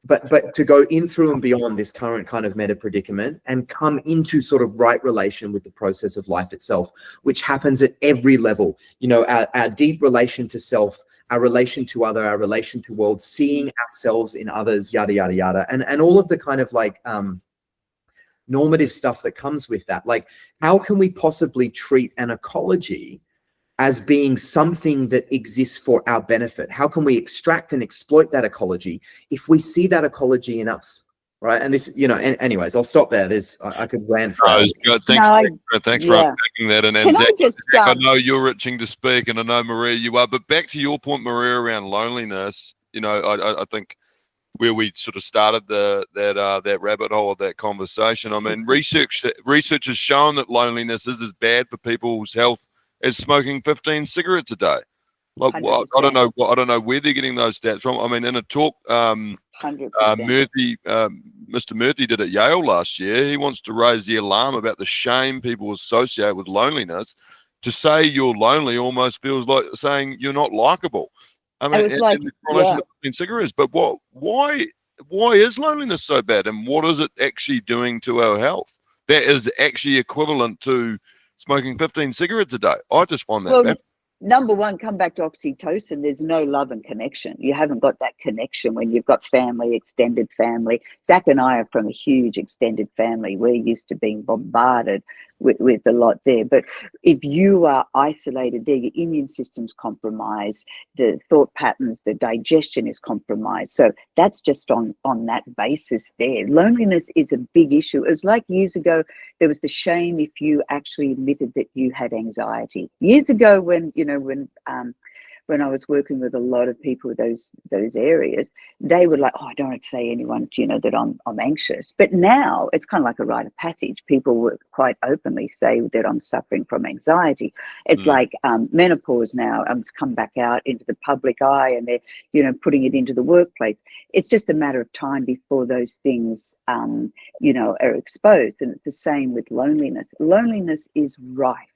but to go in, through, and beyond this current kind of meta predicament and come into sort of right relation with the process of life itself, which happens at every level. You know, our deep relation to self, our relation to other, our relation to world, seeing ourselves in others, yada, yada, yada. And all of the kind of like normative stuff that comes with that. Like, how can we possibly treat an ecology as being something that exists for our benefit? How can we extract and exploit that ecology if we see that ecology in us, right? And this, you know, anyways, I'll stop there. I could rant for hours. Thanks for unpacking that. And Can Zach, I just I know you're itching to speak, and I know, Maria, you are. But back to your point, Maria, around loneliness, you know, I think where we sort of started that rabbit hole of that conversation. I mean, research has shown that loneliness is as bad for people's health as smoking 15 cigarettes a day. Like, well, I don't know where they're getting those stats from. I mean, in a talk, 100%. Mr. Murthy did at Yale last year. He wants to raise the alarm about the shame people associate with loneliness. To say you're lonely almost feels like saying you're not likable. I mean, in relation to 15 cigarettes. But why is loneliness so bad, and what is it actually doing to our health that is actually equivalent to smoking 15 cigarettes a day? I just find that bad. Number one, come back to oxytocin. There's no love and connection. You haven't got that connection when you've got family, extended family. Zach and I are from a huge extended family. We're used to being bombarded with a lot there. But if you are isolated there, your immune system's compromised, the thought patterns, the digestion is compromised. So that's just on that basis there. Loneliness is a big issue. It was like years ago, there was the shame if you actually admitted that you had anxiety. Years ago, when I was working with a lot of people with those areas, they were like, oh, I don't want to say anyone, that I'm anxious. But now it's kind of like a rite of passage. People would quite openly say that I'm suffering from anxiety. It's like menopause now. It's come back out into the public eye, and they're, putting it into the workplace. It's just a matter of time before those things, are exposed. And it's the same with loneliness. Loneliness is rife.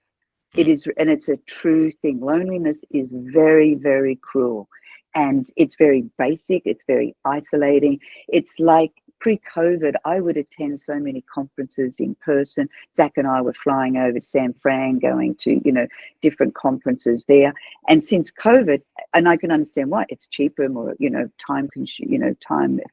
It is, and it's a true thing. Loneliness is very, very cruel, and it's very basic. It's very isolating. It's like pre-COVID, I would attend so many conferences in person. Zach and I were flying over to San Fran, going to, different conferences there. And since COVID, and I can understand why, it's cheaper, more, time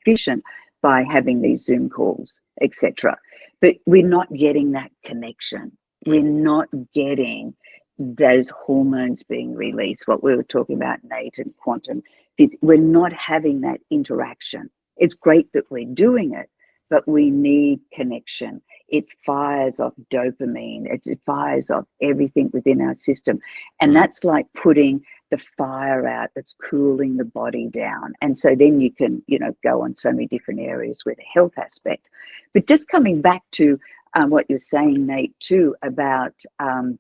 efficient by having these Zoom calls, etc. But we're not getting that connection. We're not getting those hormones being released, what we were talking about, Nate, and quantum physics. We're not having that interaction. It's great that we're doing it, but we need connection. It fires off dopamine. It fires off everything within our system. And that's like putting the fire out that's cooling the body down. And so then you can, go on so many different areas with the health aspect. But just coming back to what you're saying, Nate, too, about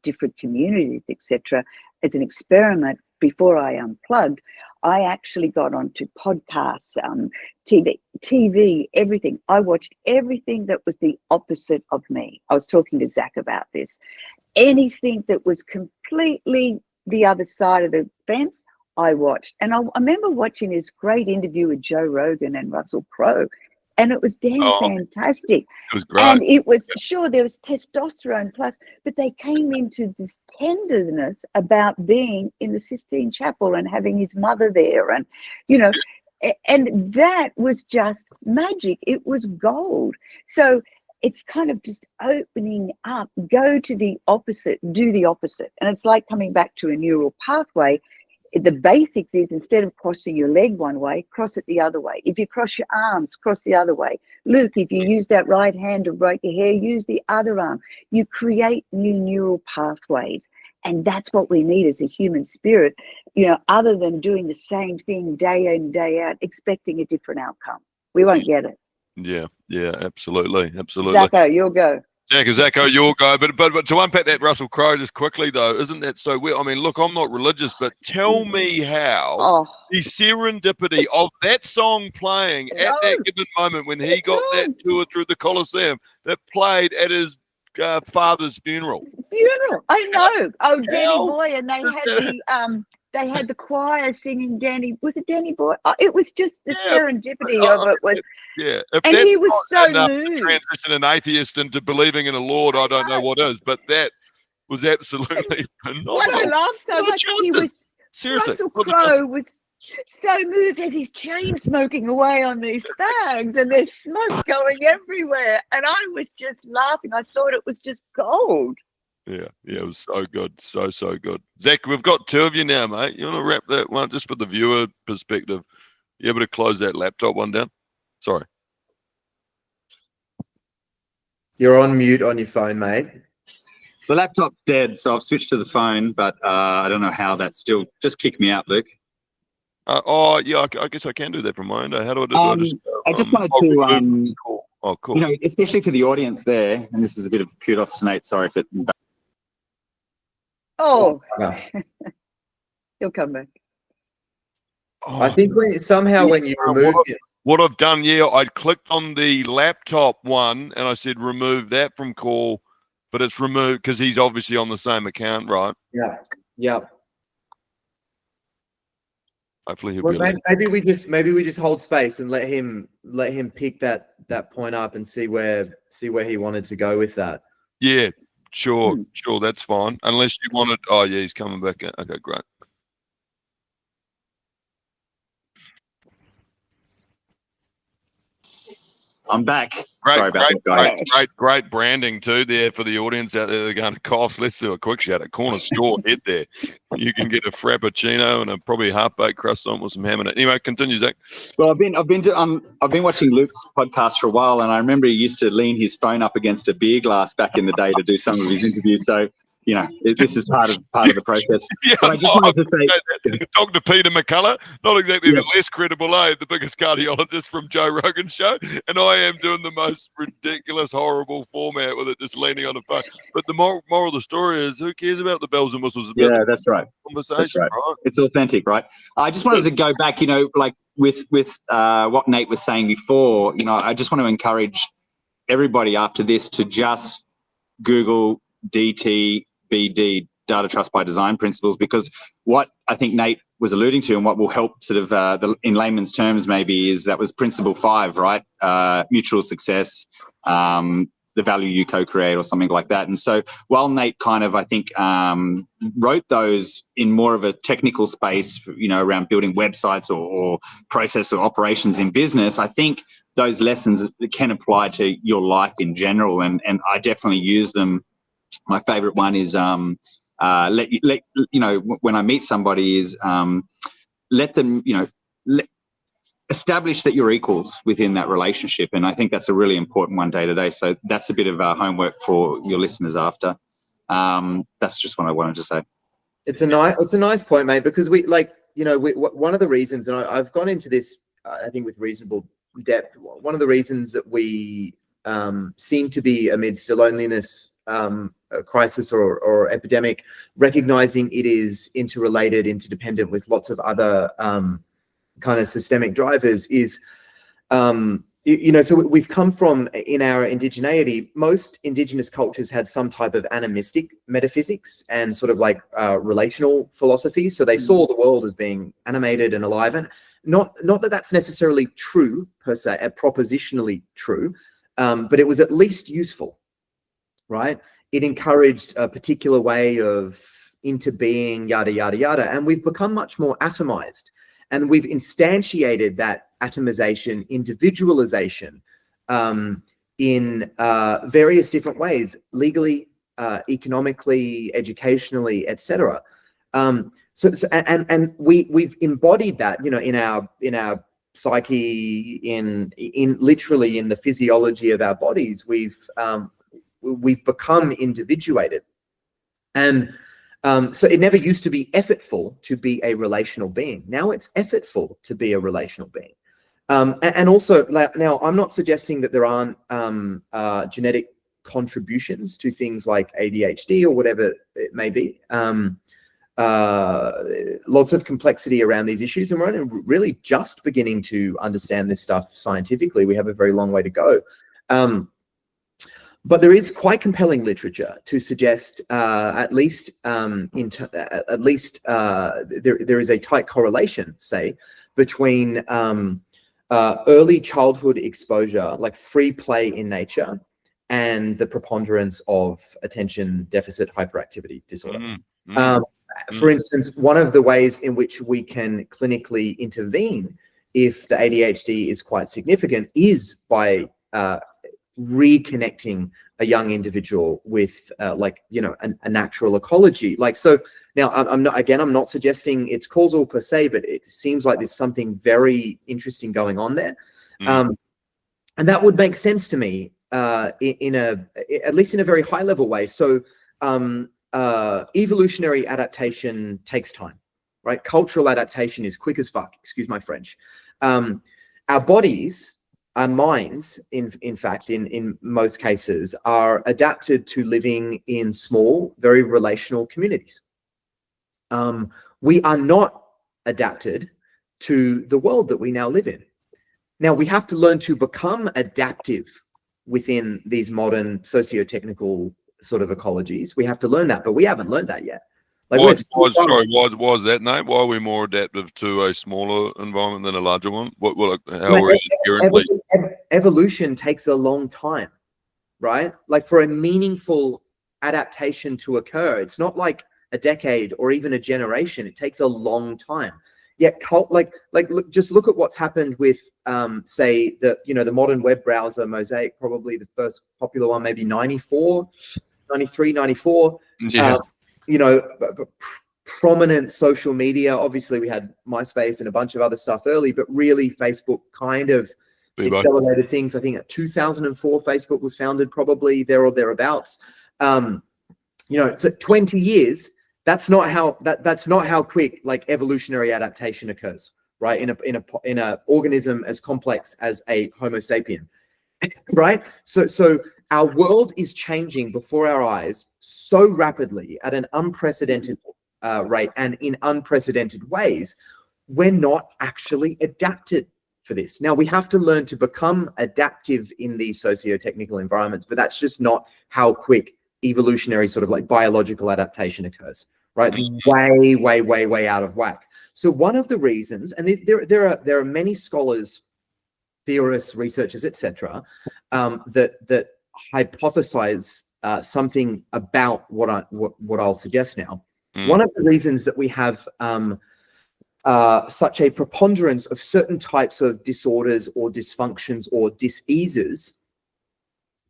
different communities, etc. As an experiment, before I unplugged, I actually got onto podcasts, TV, everything. I watched everything that was the opposite of me. I was talking to Zach about this. Anything that was completely the other side of the fence, I watched. And I remember watching this great interview with Joe Rogan and Russell Crowe, and it was damn fantastic. It was great. And it was, sure, there was testosterone plus, but they came into this tenderness about being in the Sistine Chapel and having his mother there. And, you know, and that was just magic. It was gold. So it's kind of just opening up, go to the opposite, do the opposite. And it's like coming back to a neural pathway. The basics is, instead of crossing your leg one way, cross it the other way. If you cross your arms, cross the other way. Luke, if you use that right hand to break your hair, use the other arm. You create new neural pathways. And that's what we need as a human spirit, you know, other than doing the same thing day in, day out, expecting a different outcome. We won't get it. Yeah, absolutely. Zacko, you'll go. Zacko, your go. But to unpack that Russell Crowe just quickly, though, isn't that so weird? I mean, look, I'm not religious, but tell me how the serendipity of that song playing at that given moment when he got that tour through the Colosseum that played at his father's funeral. I know. Oh, Danny Boy, and they had the choir singing Danny. Was it Danny Boy? Oh, it was just the serendipity of it was. Yeah, and he was so moved. To transition an atheist into believing in a Lord, I don't know what is, but that was absolutely phenomenal. What I love so much, he was seriously. Russell Crowe was so moved as he's chain smoking away on these bags, and there's smoke going everywhere, and I was just laughing. I thought it was just gold. Yeah, it was so good, so good. Zach, we've got two of you now, mate. You want to wrap that one just for the viewer perspective? You able to close that laptop one down? Sorry. You're on mute on your phone, mate. The laptop's dead, so I've switched to the phone, but I don't know how that's still. Just kick me out, Luke. I guess I can do that from my end. How do I do it? I just wanted to, cool. You know, especially for the audience there, and this is a bit of kudos to Nate. Sorry if it. He'll come back. I think when you removed it. What I've done, I clicked on the laptop one and I said remove that from call, but it's removed because he's obviously on the same account, right? Yeah. Hopefully he'll be. Maybe we just hold space and let him pick that point up and see where he wanted to go with that. Yeah, sure, that's fine. Unless you wanted. Oh yeah, he's coming back in. Okay, great. I'm back. Sorry about that, guys. Great branding too there for the audience out there. They're going to cough. Let's do a quick shout at corner store head there. You can get a frappuccino and probably half-baked croissant with some ham in it. Anyway, continue, Zach. Well, I've been watching Luke's podcast for a while, and I remember he used to lean his phone up against a beer glass back in the day to do some of his interviews. So, you know, this is part of the process. But I just wanted to say, Dr. Peter McCullough, not exactly the less credible, the biggest cardiologist from Joe Rogan's show, and I am doing the most ridiculous, horrible format with it, just leaning on the phone. But the moral of the story is, who cares about the bells and whistles? That's right. Conversation, that's right. It's authentic, right? I just wanted to go back, you know, like with what Nate was saying before. You know, I just want to encourage everybody after this to just Google DTBD, Data Trust by Design principles, because what I think Nate was alluding to and what will help sort of in layman's terms maybe is that was principle 5, right? Mutual success, the value you co-create or something like that. And so while Nate kind of, I think, wrote those in more of a technical space, you know, around building websites or process or operations in business, I think those lessons can apply to your life in general. And I definitely use them. My favorite one is let you know, when I meet somebody is let them, you know, establish that you're equals within that relationship. And I think that's a really important one day to day. So that's a bit of homework for your listeners after. That's just what I wanted to say. It's a nice point, mate, because one of the reasons, and I've gone into this, I think with reasonable depth, one of the reasons that we seem to be amidst a loneliness crisis or epidemic, recognizing it is interrelated, interdependent with lots of other kind of systemic drivers is, so we've come from, in our indigeneity, most indigenous cultures had some type of animistic metaphysics and sort of like relational philosophy. So they saw the world as being animated and alive, and not that that's necessarily true per se, propositionally true, but it was at least useful, right? It encouraged a particular way of interbeing, yada, yada, yada. And we've become much more atomized. And we've instantiated that atomization, individualization in various different ways, legally, economically, educationally, etc. And we've embodied that, in our psyche, in literally in the physiology of our bodies. We've become individuated, and so it never used to be effortful to be a relational being. Now it's effortful to be a relational being. And also, now I'm not suggesting that there aren't genetic contributions to things like ADHD or whatever it may be. Lots of complexity around these issues, and we're only really just beginning to understand this stuff scientifically. We have a very long way to go. But there is quite compelling literature to suggest, there is a tight correlation, say, between early childhood exposure, like free play in nature, and the preponderance of attention deficit hyperactivity disorder. For instance, one of the ways in which we can clinically intervene if the ADHD is quite significant is by reconnecting a young individual with a natural ecology. So now I'm not suggesting it's causal per se, but it seems like there's something very interesting going on there. And that would make sense to me at least in a very high level way. So evolutionary adaptation takes time, right? Cultural adaptation is quick as fuck, excuse my French. Our bodies, our minds, in fact, in most cases, are adapted to living in small, very relational communities. We are not adapted to the world that we now live in. Now, we have to learn to become adaptive within these modern socio-technical sort of ecologies. We have to learn that, but we haven't learned that yet. Why is that, Nate? Why are we more adaptive to a smaller environment than a larger one? Evolution takes a long time, right? Like, for a meaningful adaptation to occur, it's not like a decade or even a generation. It takes a long time. Yet, just look at what's happened with, say, the modern web browser, Mosaic, probably the first popular one, maybe 93, 94. Yeah. Prominent social media. Obviously, we had MySpace and a bunch of other stuff early, but really Facebook kind of accelerated things. I think at 2004, Facebook was founded, probably there or thereabouts. So 20 years. That's not how quick evolutionary adaptation occurs, right? In a organism as complex as a Homo sapien, right? So our world is changing before our eyes so rapidly at an unprecedented rate and in unprecedented ways. We're not actually adapted for this. Now, we have to learn to become adaptive in these socio-technical environments, but that's just not how quick evolutionary sort of biological adaptation occurs, right? Way out of whack. So one of the reasons, and there are many scholars, theorists, researchers, etc., that hypothesize something about what I'll suggest now. One of the reasons that we have such a preponderance of certain types of disorders or dysfunctions or diseases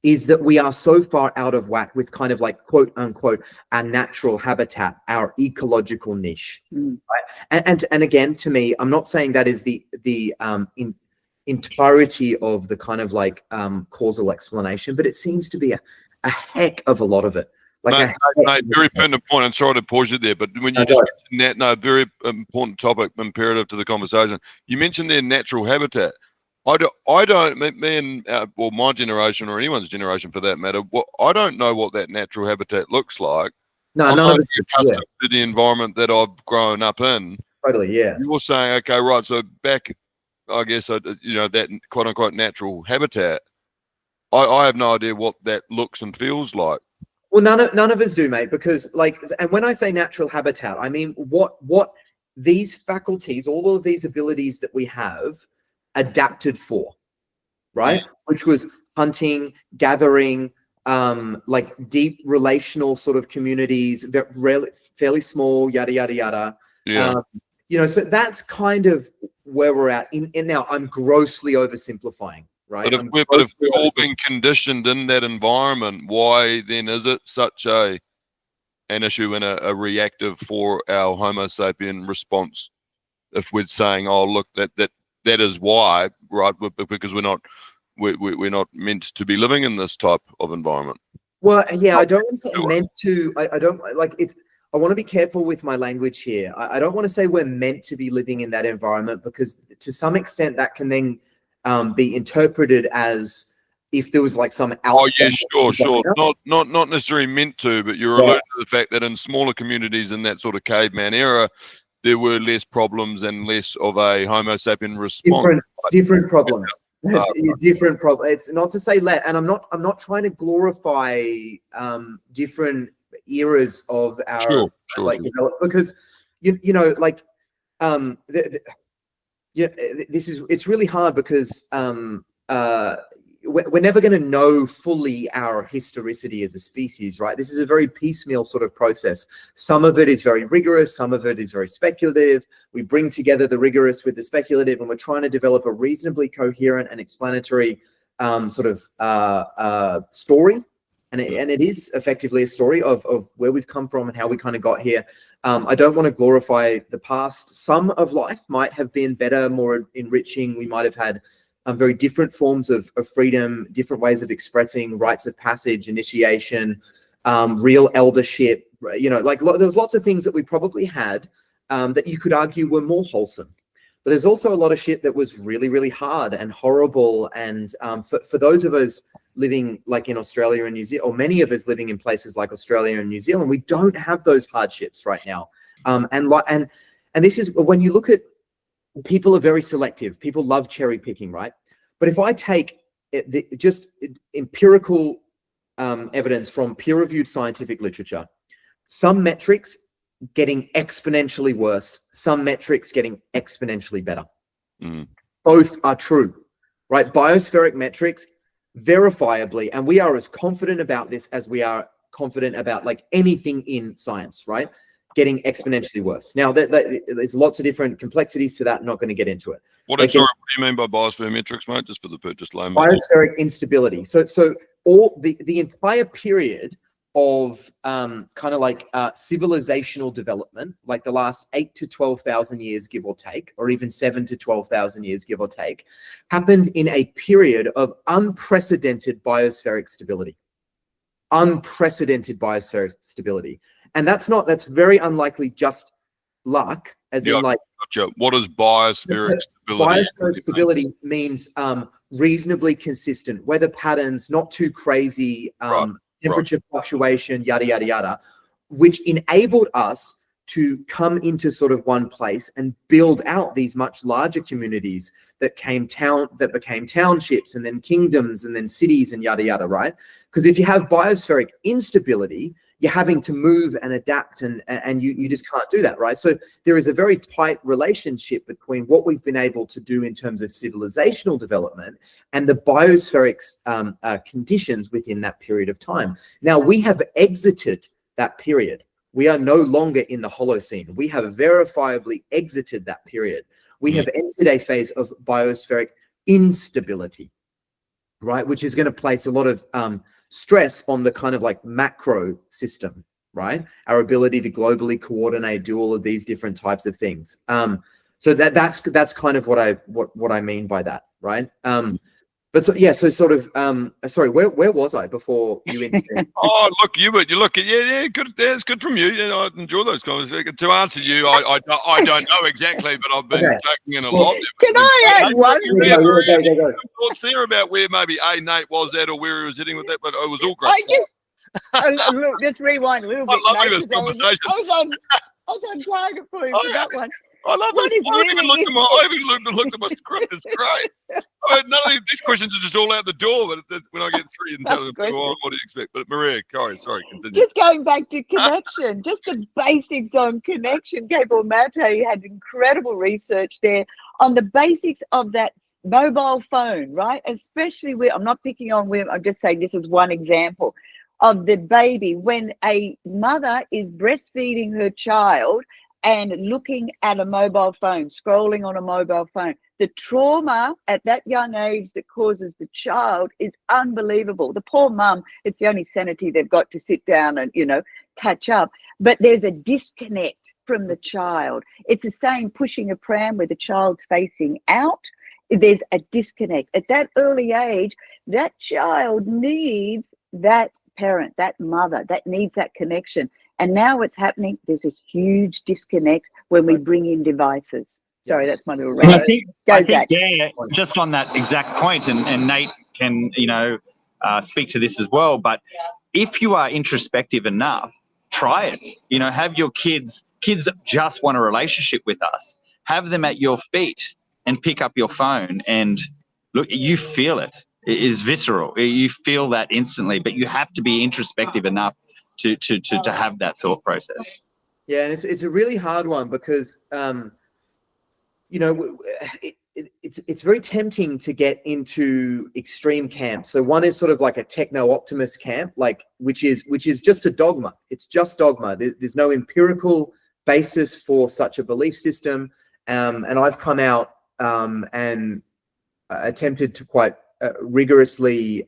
is that we are so far out of whack with kind of quote unquote our natural habitat, our ecological niche. Right? And again, to me, I'm not saying that is the entirety of the kind of causal explanation, but it seems to be a heck of a lot of it. Mate, very pertinent point. I'm sorry to pause you there, but when you just mentioned that, very important topic, imperative to the conversation. You mentioned their natural habitat. I don't, me and, well, my generation or anyone's generation for that matter, I don't know what that natural habitat looks like. No, I'm none not of us. accustomed to the environment that I've grown up in. Totally, yeah. You're saying, okay, right, so back, I guess, that quote unquote natural habitat, I have no idea what that looks and feels like. Well, none of us do, mate, because and when I say natural habitat, I mean what these faculties, all of these abilities that we have adapted for, right? Yeah. Which was hunting, gathering, like deep relational sort of communities, fairly small, yada, yada, yada. Yeah. So that's kind of where we're at. And now I'm grossly oversimplifying, right? But if we're all being conditioned in that environment, why then is it such an issue and a reactive for our Homo sapien response? If we're saying, oh, look, that is why, right? Because we're not meant to be living in this type of environment. Well, yeah, I don't want to say meant to. I don't like it. I want to be careful with my language here. I don't want to say we're meant to be living in that environment, because to some extent that can then be interpreted as if there was like some outside. Oh yeah, sure. Not necessarily meant to, but you're alluding to the fact that in smaller communities in that sort of caveman era, there were less problems and less of a Homo sapien response. Different problems. Different problem. It's not to say and I'm not trying to glorify different eras of our because it's really hard because we're never going to know fully our historicity as a species, right? This is a very piecemeal sort of process. Some of it is very rigorous, some of it is very speculative. We bring together the rigorous with the speculative, and we're trying to develop a reasonably coherent and explanatory sort of story. And it is effectively a story of where we've come from and how we kind of got here. I don't want to glorify the past. Some of life might have been better, more enriching. We might have had very different forms of freedom, different ways of expressing rites of passage, initiation, real eldership. There was lots of things that we probably had that you could argue were more wholesome. But there's also a lot of shit that was really, really hard and horrible. And for those of us living like in Australia and New Zealand, or many of us living in places like Australia and New Zealand, we don't have those hardships right now. And this is when you look at, people are very selective. People love cherry picking, right? But if I take just empirical evidence from peer-reviewed scientific literature, some metrics getting exponentially worse, some metrics getting exponentially better. Both are true, right? Biospheric metrics, verifiably, and we are as confident about this as we are confident about like anything in science, right? Getting exponentially worse. Now, there's lots of different complexities to that. I'm not going to get into it. What do you mean by biosphere metrics, mate? Just for the layman. Biospheric instability. So all the entire period of kind of like civilizational development, like the last 8,000 to 12,000 years, give or take, or even 7,000 to 12,000 years, give or take, happened in a period of unprecedented biospheric stability. Unprecedented biospheric stability. And that's very unlikely just luck, as in like. Gotcha. What is biospheric stability? Biospheric stability means reasonably consistent weather patterns, not too crazy, temperature fluctuation, yada, yada, yada, which enabled us to come into sort of one place and build out these much larger communities that became townships and then kingdoms and then cities and yada, yada, right? Because if you have biospheric instability, you're having to move and adapt, and you just can't do that, right? So there is a very tight relationship between what we've been able to do in terms of civilizational development and the biospheric conditions within that period of time. Now, we have exited that period. We are no longer in the Holocene. We have verifiably exited that period. We have entered a phase of biospheric instability, right? Which is going to place a lot of stress on the kind of like macro system, right? Our ability to globally coordinate, do all of these different types of things. So that's kind of what I mean by that, right? But so, yeah, so sort of, sorry, where was I before you intervened? Oh, look, you look at good. Yeah, it's good from you. I enjoy those conversations. To answer you, I don't know exactly, but I've been taking in a lot. Can I add one thing? Go. Thoughts there about where maybe Nate was at or where he was heading with that, but it was all great. Just rewind a little bit. I love this conversation. I was on target for you for that one. I love What this. is I really even looked at my script. It's great. None of these questions are just all out the door. But when I get three intelligent people on, what do you expect? But Maria, sorry, continue. Just going back to connection, just the basics on connection. Gabor Mate had incredible research there on the basics of that mobile phone, right? Especially I'm not picking on women. I'm just saying this is one example of the baby. When a mother is breastfeeding her child and looking at a mobile phone, scrolling on a mobile phone, the trauma at that young age that causes the child is unbelievable. The poor mum, it's the only sanity they've got to sit down and, catch up. But there's a disconnect from the child. It's the same pushing a pram where the child's facing out. There's a disconnect. At that early age, that child needs that parent, that mother, that needs that connection. And now what's happening, there's a huge disconnect when we bring in devices. Sorry, that's my little rant. I think, yeah, just on that exact point, and Nate can, speak to this as well, but if you are introspective enough, try it. Have your kids just want a relationship with us. Have them at your feet and pick up your phone and look, you feel it. It is visceral. You feel that instantly, but you have to be introspective enough to have that thought process. Yeah, and it's a really hard one because it's very tempting to get into extreme camps. So one is sort of like a techno-optimist camp, which is just a dogma. It's just dogma. There's no empirical basis for such a belief system. And I've come out and attempted to quite rigorously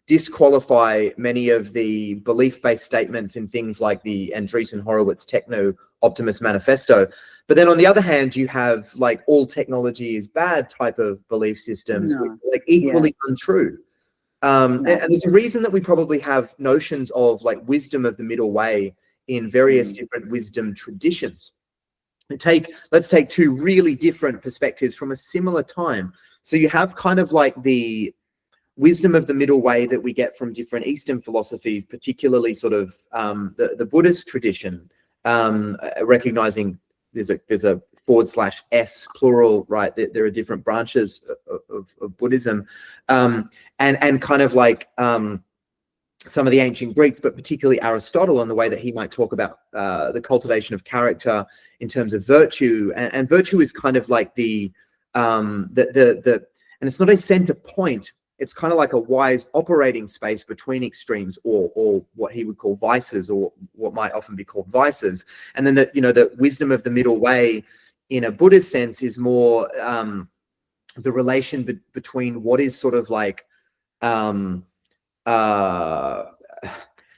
disqualify many of the belief-based statements in things like the Andreessen Horowitz Techno-Optimist Manifesto. But then on the other hand, you have all technology is bad type of belief systems, which are equally untrue. And there's a reason that we probably have notions of wisdom of the middle way in various different wisdom traditions. Let's take two really different perspectives from a similar time. So you have kind of the wisdom of the middle way that we get from different Eastern philosophies, particularly sort of the Buddhist tradition, recognizing there's a /s plural, right? There are different branches of Buddhism, and kind of some of the ancient Greeks, but particularly Aristotle, and the way that he might talk about the cultivation of character in terms of virtue, and virtue is kind of the and it's not a center point. It's kind of like a wise operating space between extremes, or what he would call vices, or what might often be called vices. And then the wisdom of the middle way, in a Buddhist sense, is more the relation between what is sort of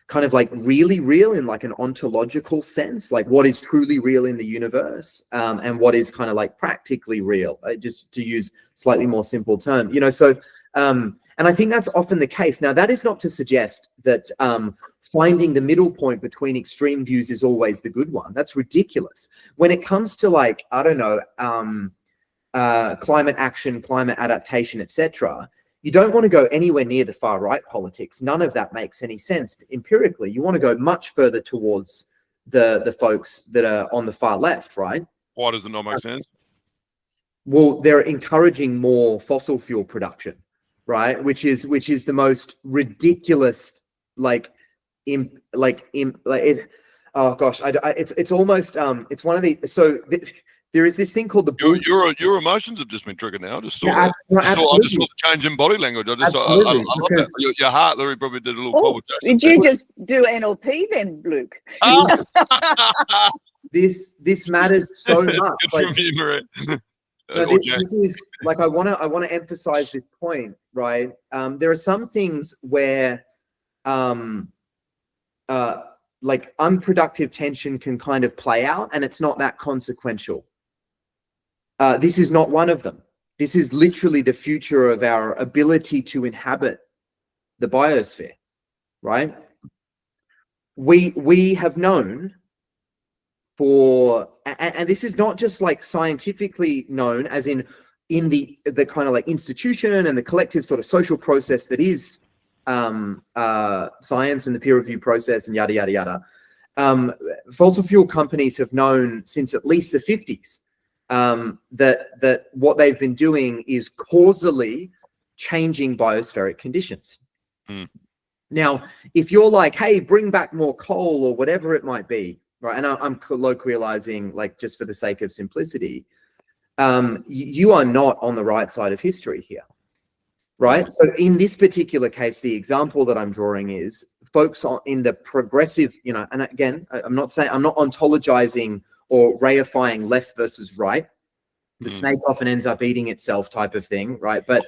kind of really real in an ontological sense, what is truly real in the universe, and what is kind of practically real, just to use slightly more simple term, so and I think that's often the case. Now, that is not to suggest that finding the middle point between extreme views is always the good one. That's ridiculous. When it comes to climate action, climate adaptation, etc., you don't want to go anywhere near the far right politics. None of that makes any sense empirically. You want to go much further towards the folks that are on the far left, right? Why does it not make sense? Well, they're encouraging more fossil fuel production, right? Which is the most ridiculous, oh gosh, it's almost it's one of the there is this thing called the your emotions have just been triggered now. I just saw I just saw the change in body language. I love that. Your heart, Larry, probably did a little palpitation. Did you just do NLP then, Luke? This matters so much. From you, Maria. This is I want to emphasize this point, right? There are some things where unproductive tension can kind of play out, and it's not that consequential. This is not one of them. This is literally the future of our ability to inhabit the biosphere, right? We have known for, and this is not just like scientifically known, as in the kind of like institution and the collective sort of social process that is science and the peer review process and yada, yada, yada. Fossil fuel companies have known since at least the 50s that what they've been doing is causally changing biospheric conditions. Now, if you're like, hey, bring back more coal or whatever it might be, right? And I'm colloquializing, like, just for the sake of simplicity, you are not on the right side of history here, right? So in this particular case, the example that I'm drawing is folks in the progressive, you know, and again, I'm not ontologizing or reifying left versus right. The snake often ends up eating itself type of thing, right? But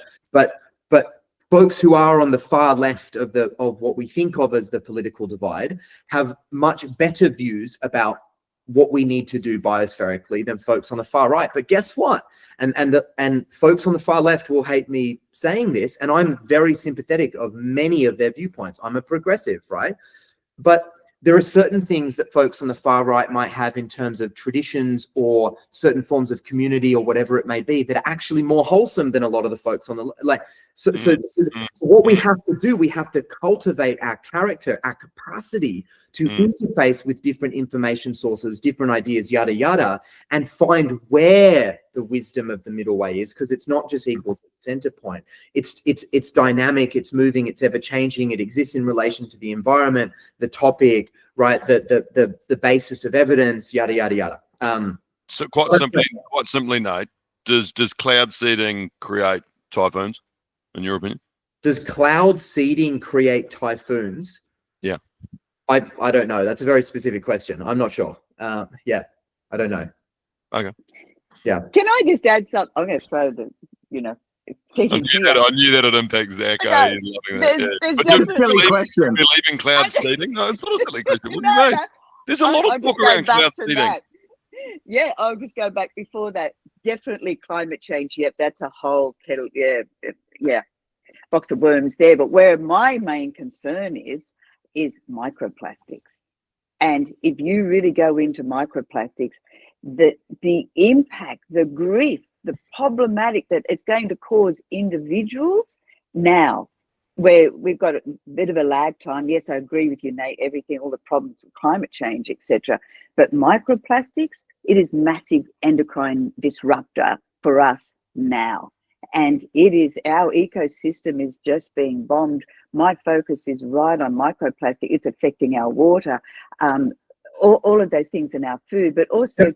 folks who are on the far left of what we think of as the political divide have much better views about what we need to do biospherically than folks on the far right. But guess what? And folks on the far left will hate me saying this, and I'm very sympathetic of many of their viewpoints. I'm a progressive, right? But there are certain things that folks on the far right might have in terms of traditions or certain forms of community or whatever it may be that are actually more wholesome than a lot of the folks on the like. So what we have to do, we have to cultivate our character, our capacity to interface with different information sources, different ideas, yada, yada, and find where the wisdom of the middle way is, because it's not just equal to the center point. It's dynamic, it's moving, it's ever changing, it exists in relation to the environment, the topic, right? The basis of evidence, yada, yada, yada. So quite simply, Nate, does cloud seeding create typhoons, in your opinion? Does cloud seeding create typhoons? Yeah. I don't know. That's a very specific question. I'm not sure. Yeah, I don't know. Okay. Yeah. Can I just add something? I'm going to throw the, you know, I knew that it'd impact Zach. There's But a silly question. Believe in cloud seeding? No, it's not a silly question. What do you mean? There's a lot of talk around cloud seeding. Yeah, I'll just go back before that. Definitely climate change. Yep, that's a whole kettle. Yeah, box of worms there. But where my main concern is microplastics. And if you really go into microplastics, the impact, the grief, the problematic that it's going to cause individuals now, where we've got a bit of a lag time. Yes, I agree with you, Nate, everything, all the problems with climate change, etc. But microplastics, it is massive endocrine disruptor for us now. And it is, our ecosystem is just being bombed. My focus is right on microplastic. It's affecting our water, all of those things in our food, but also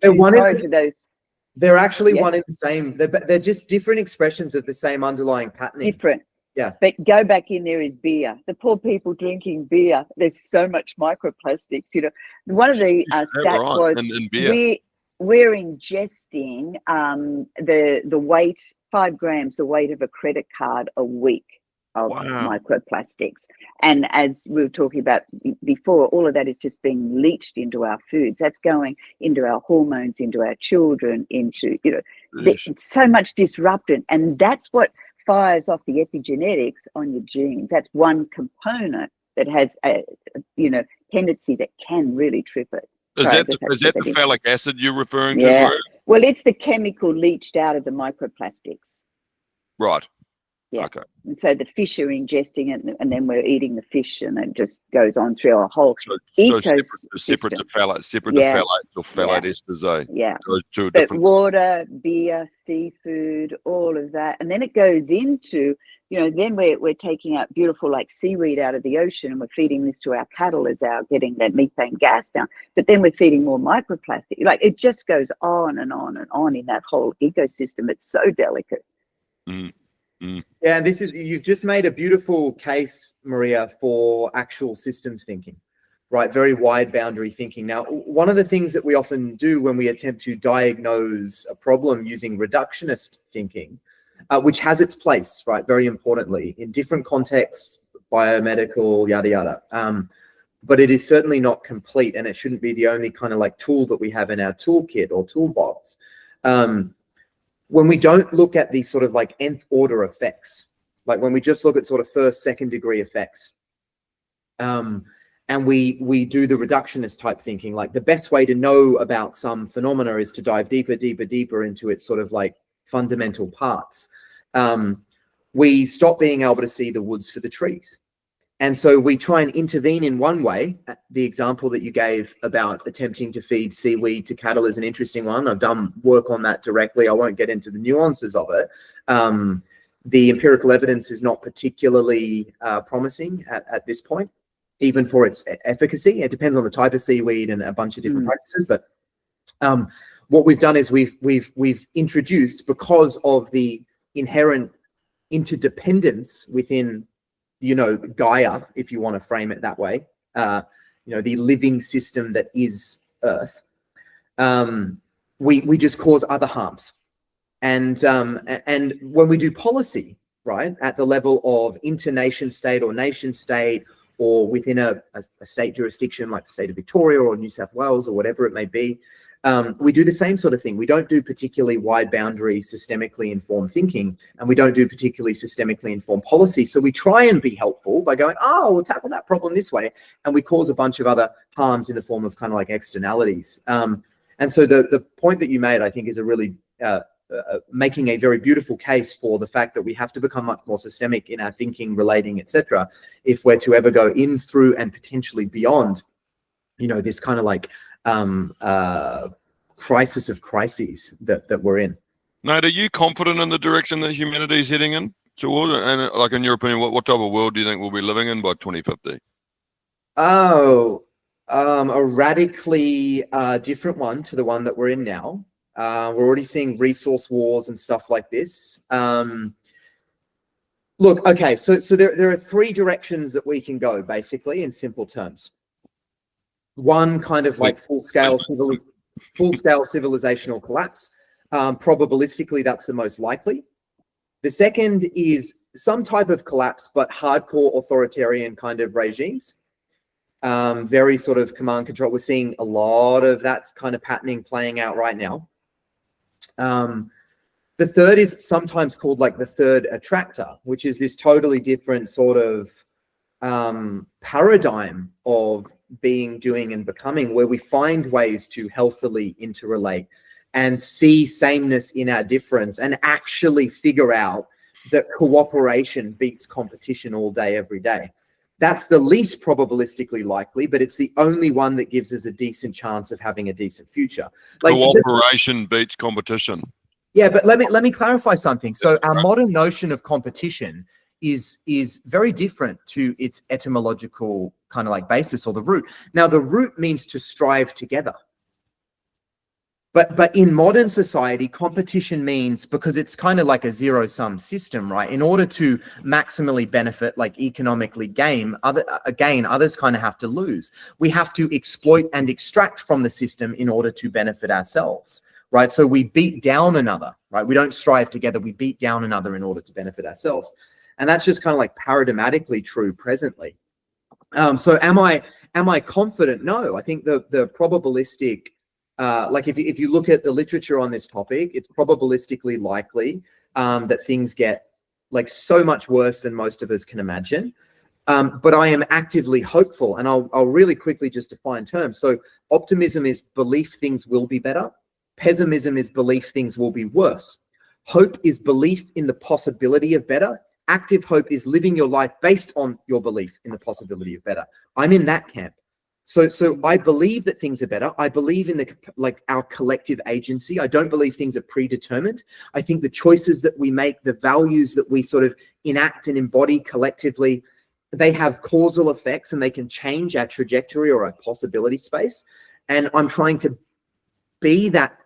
they're actually one in the same. They're just different expressions of the same underlying patterning. Different. Yeah. But go back in there is beer. The poor people drinking beer. There's so much microplastics. You know, one of the stats was we're ingesting the weight, 5 grams, the weight of a credit card a week of microplastics. And as we were talking about before, all of that is just being leached into our foods. That's going into our hormones, into our children, into, you know, so much disruptant. And that's what fires off the epigenetics on your genes. That's one component that has a, you know, tendency that can really trip it. Is that the phallic acid you're referring to? Yeah. Well, it's the chemical leached out of the microplastics. Right. Yeah. Okay. And so the fish are ingesting it, and then we're eating the fish, and it just goes on through our whole ecosystem. Separate to phthalates or phthalate esters. Yeah. Goes to a but different... water, beer, seafood, all of that, and then it goes into, you know, then we're taking out beautiful like seaweed out of the ocean, and we're feeding this to our cattle as our getting that methane gas down. But then we're feeding more microplastic. Like, it just goes on and on and on in that whole ecosystem. It's so delicate. Yeah, and you've just made a beautiful case, Maria, for actual systems thinking, right? Very wide boundary thinking. Now, one of the things that we often do when we attempt to diagnose a problem using reductionist thinking, which has its place, right, very importantly, in different contexts, biomedical, yada, yada. But it is certainly not complete, and it shouldn't be the only kind of like tool that we have in our toolkit or toolbox. when we don't look at these sort of like nth order effects, like when we just look at sort of first, second degree effects, and we do the reductionist type thinking, like the best way to know about some phenomena is to dive deeper into its sort of like fundamental parts. We stop being able to see the woods for the trees. And so we try and intervene in one way. The example that you gave about attempting to feed seaweed to cattle is an interesting one. I've done work on that directly. I won't get into the nuances of it. The empirical evidence is not particularly promising at this point, even for its efficacy. It depends on the type of seaweed and a bunch of different practices. But what we've done is we've introduced, because of the inherent interdependence within, you know, Gaia, if you want to frame it that way, you know, the living system that is Earth, we just cause other harms. And when we do policy, right, at the level of inter-nation state or nation state, or within a state jurisdiction like the state of Victoria or New South Wales or whatever it may be, we do the same sort of thing. We don't do particularly wide boundary systemically informed thinking, and we don't do particularly systemically informed policy. So we try and be helpful by going, oh, we'll tackle that problem this way, and we cause a bunch of other harms in the form of kind of like externalities. And so the point that you made, I think, is a really making a very beautiful case for the fact that we have to become much more systemic in our thinking, relating, etc., if we're to ever go in, through, and potentially beyond, you know, this kind of like crisis of crises that we're in. Nate, are you confident in the direction that humanity is heading in toward? And like, in your opinion, what type of world do you think we'll be living in by 2050? Oh, a radically different one to the one that we're in now. We're already seeing resource wars and stuff like this. Look, okay, so there are three directions that we can go, basically, in simple terms. One, kind of like full-scale civilizational collapse. Probabilistically, that's the most likely. The second is some type of collapse, but hardcore authoritarian kind of regimes. Very sort of command control. We're seeing a lot of that kind of patterning playing out right now. The third is sometimes called like the third attractor, which is this totally different sort of paradigm of being, doing, and becoming, where we find ways to healthily interrelate and see sameness in our difference, and actually figure out that cooperation beats competition all day, every day. That's the least probabilistically likely, but it's the only one that gives us a decent chance of having a decent future. Like, cooperation beats competition. Yeah, but let me clarify something. So our modern notion of competition is very different to its etymological kind of like basis, or the root. Now, the root means to strive together. But in modern society, competition means, because it's kind of like a zero-sum system, right? In order to maximally benefit, like economically gain, others kind of have to lose. We have to exploit and extract from the system in order to benefit ourselves, right? So we beat down another, right? We don't strive together, we beat down another in order to benefit ourselves. And that's just kind of like paradigmatically true presently. So am I confident? No, I think the probabilistic, like if you look at the literature on this topic, it's probabilistically likely that things get like so much worse than most of us can imagine. But I am actively hopeful, and I'll really quickly just define terms. So optimism is belief things will be better. Pessimism is belief things will be worse. Hope is belief in the possibility of better. Active hope is living your life based on your belief in the possibility of better. I'm in that camp. So I believe that things are better. I believe in our collective agency. I don't believe things are predetermined. I think the choices that we make, the values that we sort of enact and embody collectively, they have causal effects, and they can change our trajectory or our possibility space. And I'm trying to be that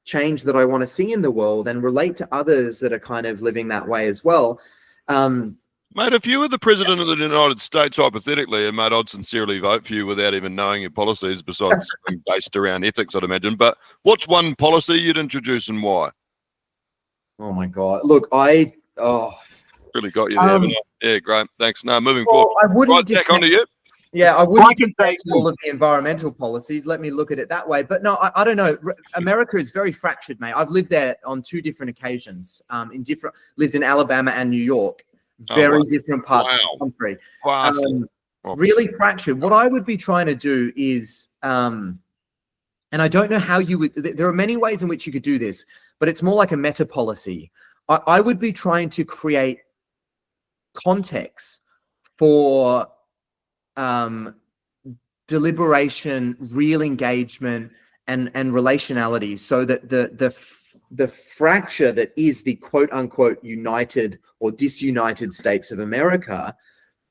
change that I want to see in the world, and relate to others that are kind of living that way as well. Mate, if you were the president of the United States, hypothetically, and mate, I'd sincerely vote for you without even knowing your policies, besides something based around ethics, I'd imagine. But what's one policy you'd introduce, and why? Oh my God. Look, really got you there, haven't I? Yeah, great. Thanks. No, moving forward. I wouldn't back onto you. Yeah, I Well, I wouldn't can say all of the environmental policies. Let me look at it that way. But no, I don't know. America is very fractured, mate. I've lived there on 2 different occasions. Lived in Alabama and New York. Very different parts of the country. Really fractured. What I would be trying to do is, and I don't know how you would. There are many ways in which you could do this, but it's more like a meta policy. I would be trying to create context for deliberation, real engagement, and relationality, so that the fracture that is the quote unquote united or disunited states of America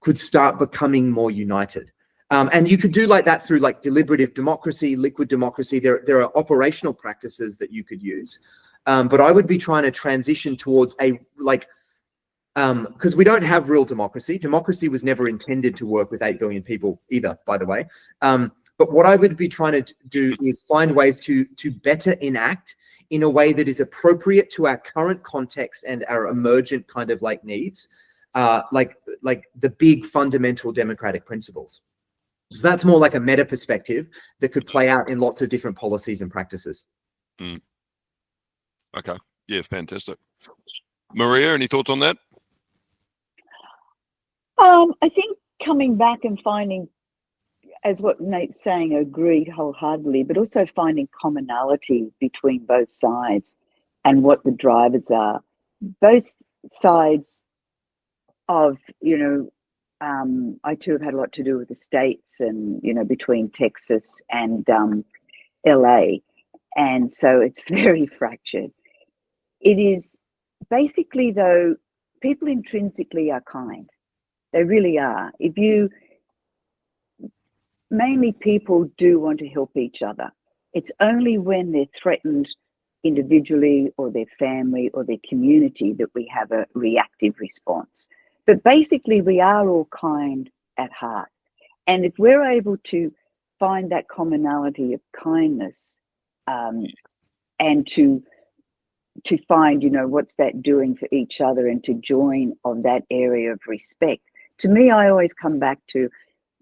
could start becoming more united. And you could do like that through like deliberative democracy, liquid democracy. There are operational practices that you could use. But I would be trying to transition towards a because we don't have real democracy. Democracy was never intended to work with 8 billion people either, by the way. But what I would be trying to do is find ways to better enact in a way that is appropriate to our current context and our emergent kind of like needs, like the big fundamental democratic principles. So that's more like a meta perspective that could play out in lots of different policies and practices. Okay. Yeah, fantastic. Maria, any thoughts on that? I think coming back and finding, as what Nate's saying, agreed wholeheartedly, but also finding commonality between both sides and what the drivers are. Both sides of, I too have had a lot to do with the states and, between Texas and LA. And so it's very fractured. It is basically, though, people intrinsically are kind. They really are. Mainly people do want to help each other. It's only when they're threatened individually or their family or their community that we have a reactive response. But basically, we are all kind at heart. And if we're able to find that commonality of kindness and to find, what's that doing for each other and to join on that area of respect. To me, I always come back to,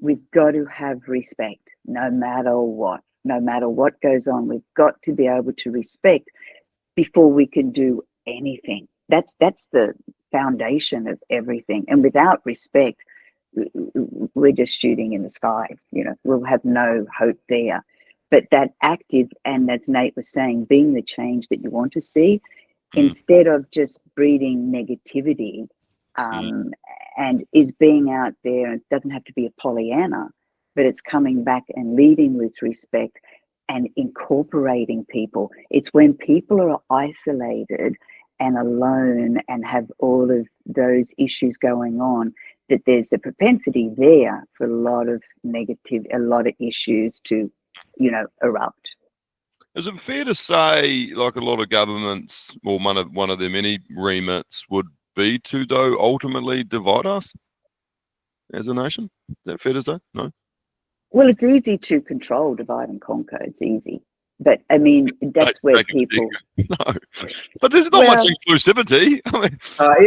we've got to have respect no matter what goes on. We've got to be able to respect before we can do anything. That's the foundation of everything. And without respect, we're just shooting in the skies. We'll have no hope there. But that active, and as Nate was saying, being the change that you want to see, instead of just breeding negativity, and is being out there. It doesn't have to be a Pollyanna, but it's coming back and leading with respect and incorporating people. It's when people are isolated and alone and have all of those issues going on that there's the propensity there for a lot of issues to, erupt. Is it fair to say, like a lot of governments, or one of their many remits would be to, though, ultimately divide us as a nation? Is that fair to say? No? Well, it's easy to control, divide and conquer. It's easy. But, I mean, that's where people... No. But there's not much inclusivity. I mean,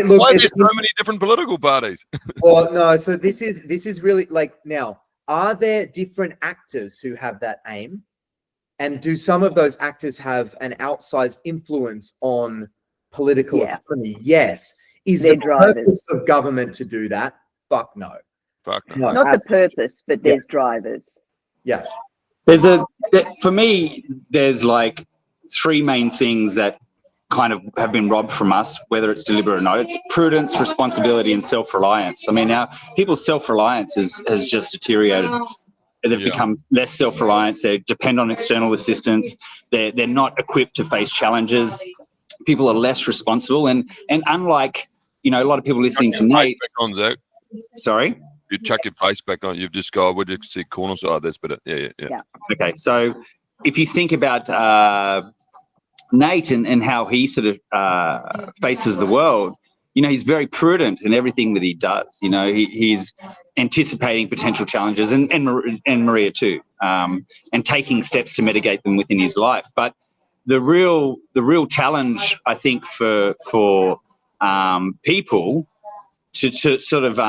why are there so many different political parties? Well, no, so this is really like, now, are there different actors who have that aim? And do some of those actors have an outsized influence on political economy? Yes. Is the purpose of government to do that? Fuck no. Fuck no. Not the purpose, but there's drivers. Yeah. For me, there's like 3 main things that kind of have been robbed from us, whether it's deliberate or not. It's prudence, responsibility, and self-reliance. I mean, now people's self-reliance has just deteriorated. They've become less self-reliant. They depend on external assistance. They're not equipped to face challenges. People are less responsible, and unlike a lot of people listening to Nate. On, Zach. Sorry. You chuck your face back on. You've just got. Would you see corner side? That's better. Yeah. Okay, so if you think about Nate and how he sort of faces the world, he's very prudent in everything that he does. He's anticipating potential challenges, and Maria too, and taking steps to mitigate them within his life. But the real challenge, I think, for people to sort of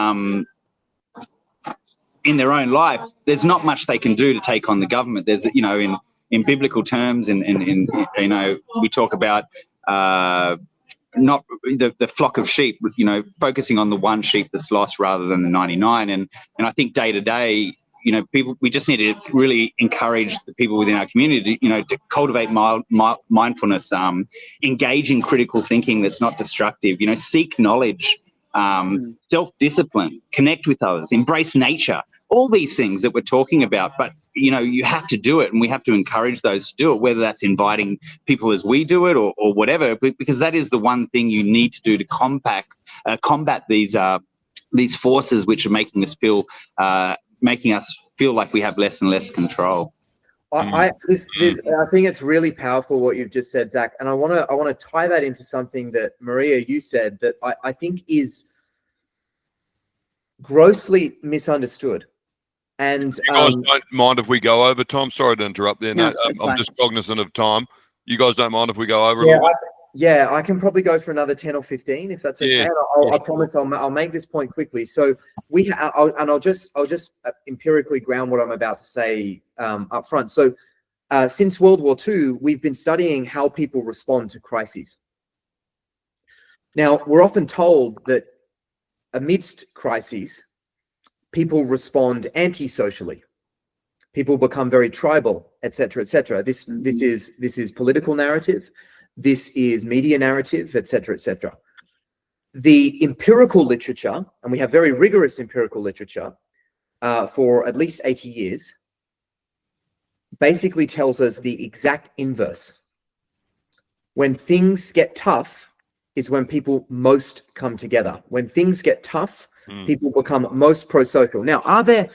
in their own life, there's not much they can do to take on the government. There's, you know, in biblical terms, in you know, we talk about not the flock of sheep, you know, focusing on the one sheep that's lost rather than the 99. And I think day to day, you know, we just need to really encourage the people within our community, you know, to cultivate mindfulness, engage in critical thinking that's not destructive, you know, seek knowledge, self-discipline, connect with others, embrace nature, all these things that we're talking about. But, you know, you have to do it, and we have to encourage those to do it, whether that's inviting people as we do it or whatever, because that is the one thing you need to do to combat these forces which are making us feel like we have less and less control. I think it's really powerful what you've just said, Zach, and I want to tie that into something that Maria, you said that I think is grossly misunderstood. And you guys don't mind if we go over, Tom? Sorry to interrupt there, No, Nate. I'm just cognizant of time. You guys don't mind if we go over a little bit? Yeah, I can probably go for another 10 or 15 if that's okay. Yeah. And I promise I'll make this point quickly. So I'll just empirically ground what I'm about to say up front. So since World War II, we've been studying how people respond to crises. Now, we're often told that amidst crises, people respond anti-socially. People become very tribal, etc., etc. This is political narrative. This is media narrative, etc., etc. The empirical literature, and we have very rigorous empirical literature for at least 80 years, basically tells us the exact inverse. When things get tough is when people most come together. When things get tough, people become most pro-social. Now, are there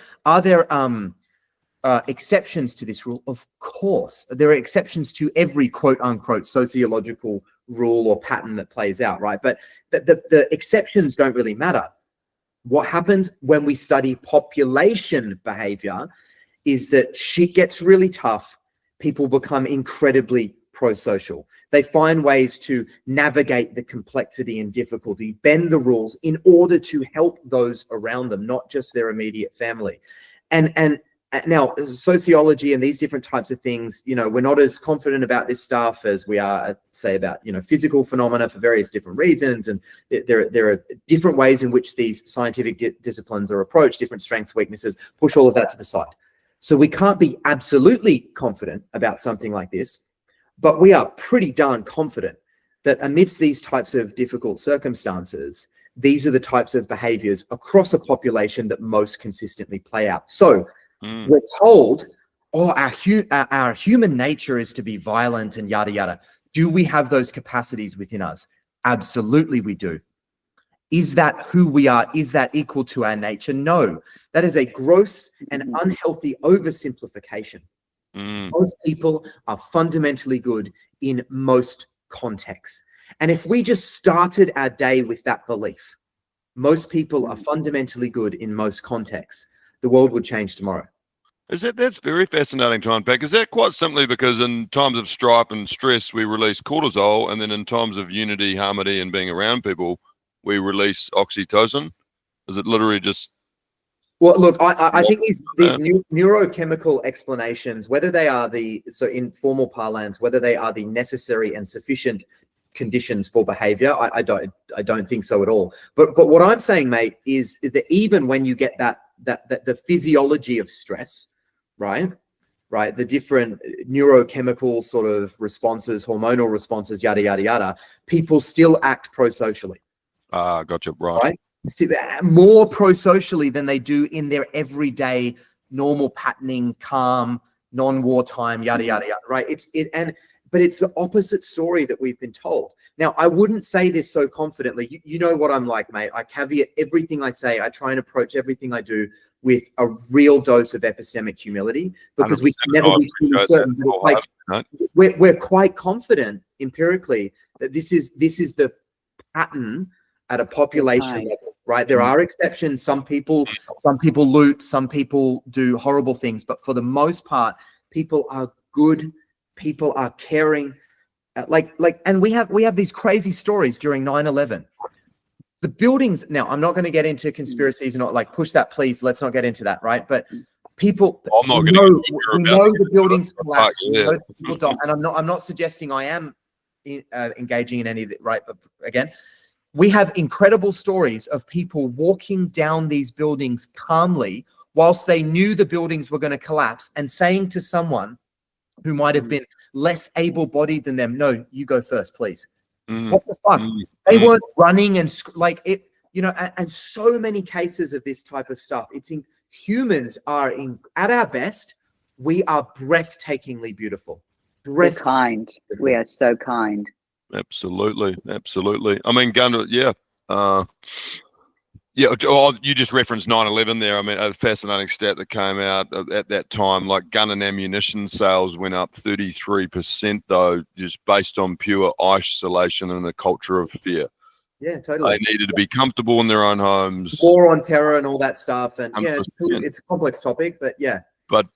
exceptions to this rule? Of course, there are exceptions to every quote-unquote sociological rule or pattern that plays out, right? But the exceptions don't really matter. What happens when we study population behavior is that shit gets really tough. People become incredibly pro-social. They find ways to navigate the complexity and difficulty, bend the rules in order to help those around them, not just their immediate family. And now, sociology and these different types of things, you know, we're not as confident about this stuff as we are, say, about, you know, physical phenomena for various different reasons. And there are different ways in which these scientific disciplines are approached, different strengths, weaknesses, push all of that to the side. So we can't be absolutely confident about something like this, but we are pretty darn confident that amidst these types of difficult circumstances, these are the types of behaviors across a population that most consistently play out. So we're told, oh, our human nature is to be violent and yada, yada. Do we have those capacities within us? Absolutely we do. Is that who we are? Is that equal to our nature? No, that is a gross and unhealthy oversimplification. Most people are fundamentally good in most contexts. And if we just started our day with that belief, most people are fundamentally good in most contexts, the world would change tomorrow. That's very fascinating to unpack. Is that quite simply because in times of strife and stress, we release cortisol, and then in times of unity, harmony, and being around people, we release oxytocin? Is it literally just... Well, look, I think these neurochemical explanations, whether they are so in formal parlance, whether they are the necessary and sufficient conditions for behavior, I don't think so at all. But what I'm saying, mate, is that even when you get that the physiology of stress, right, the different neurochemical sort of responses, hormonal responses, yada yada yada, people still act pro-socially. Gotcha, right? More pro-socially than they do in their everyday normal patterning, calm, non-wartime, yada yada yada, right? But it's the opposite story that we've been told. Now, I wouldn't say this so confidently. You know what I'm like, mate. I caveat everything I say. I try and approach everything I do with a real dose of epistemic humility, because we can never be truly certain. But it's like we're quite confident empirically that this is the pattern at a population level, right? There are exceptions. Some people loot, some people do horrible things, but for the most part, people are good. People are caring, and we have these crazy stories during 9/11. the buildings. Now, I'm not going to get into conspiracies and not like push that, please. Let's not get into that, right? But people, I'm not we gonna know, get into we about know that. the buildings collapse. Yeah. We know that people die, and I'm not suggesting I am engaging in any of it, right? But again, we have incredible stories of people walking down these buildings calmly whilst they knew the buildings were going to collapse, and saying to someone who might have been less able-bodied than them, "No, you go first, please." What the fuck? They weren't running and like it, you know, and so many cases of this type of stuff. Humans are at our best. We are breathtakingly beautiful. We're kind. We are so kind. Absolutely. I mean, you just referenced 9/11 there. I mean, a fascinating stat that came out at that time, like gun and ammunition sales went up 33%, though, just based on pure isolation and the culture of fear. Yeah, totally. They needed to be comfortable in their own homes. War on terror and all that stuff. And yeah, 100%. it's a complex topic, but yeah. But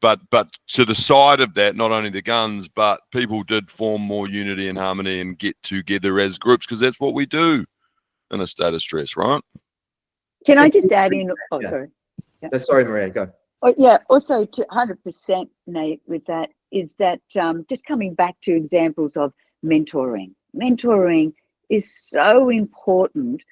to the side of that, not only the guns, but people did form more unity and harmony and get together as groups, because that's what we do in a state of stress, right? Can I just add in? Oh, Yeah. sorry. No, sorry, Maria, go. Oh, yeah. Also, to 100%, Nate, with that is that just coming back to examples of mentoring. Mentoring is so important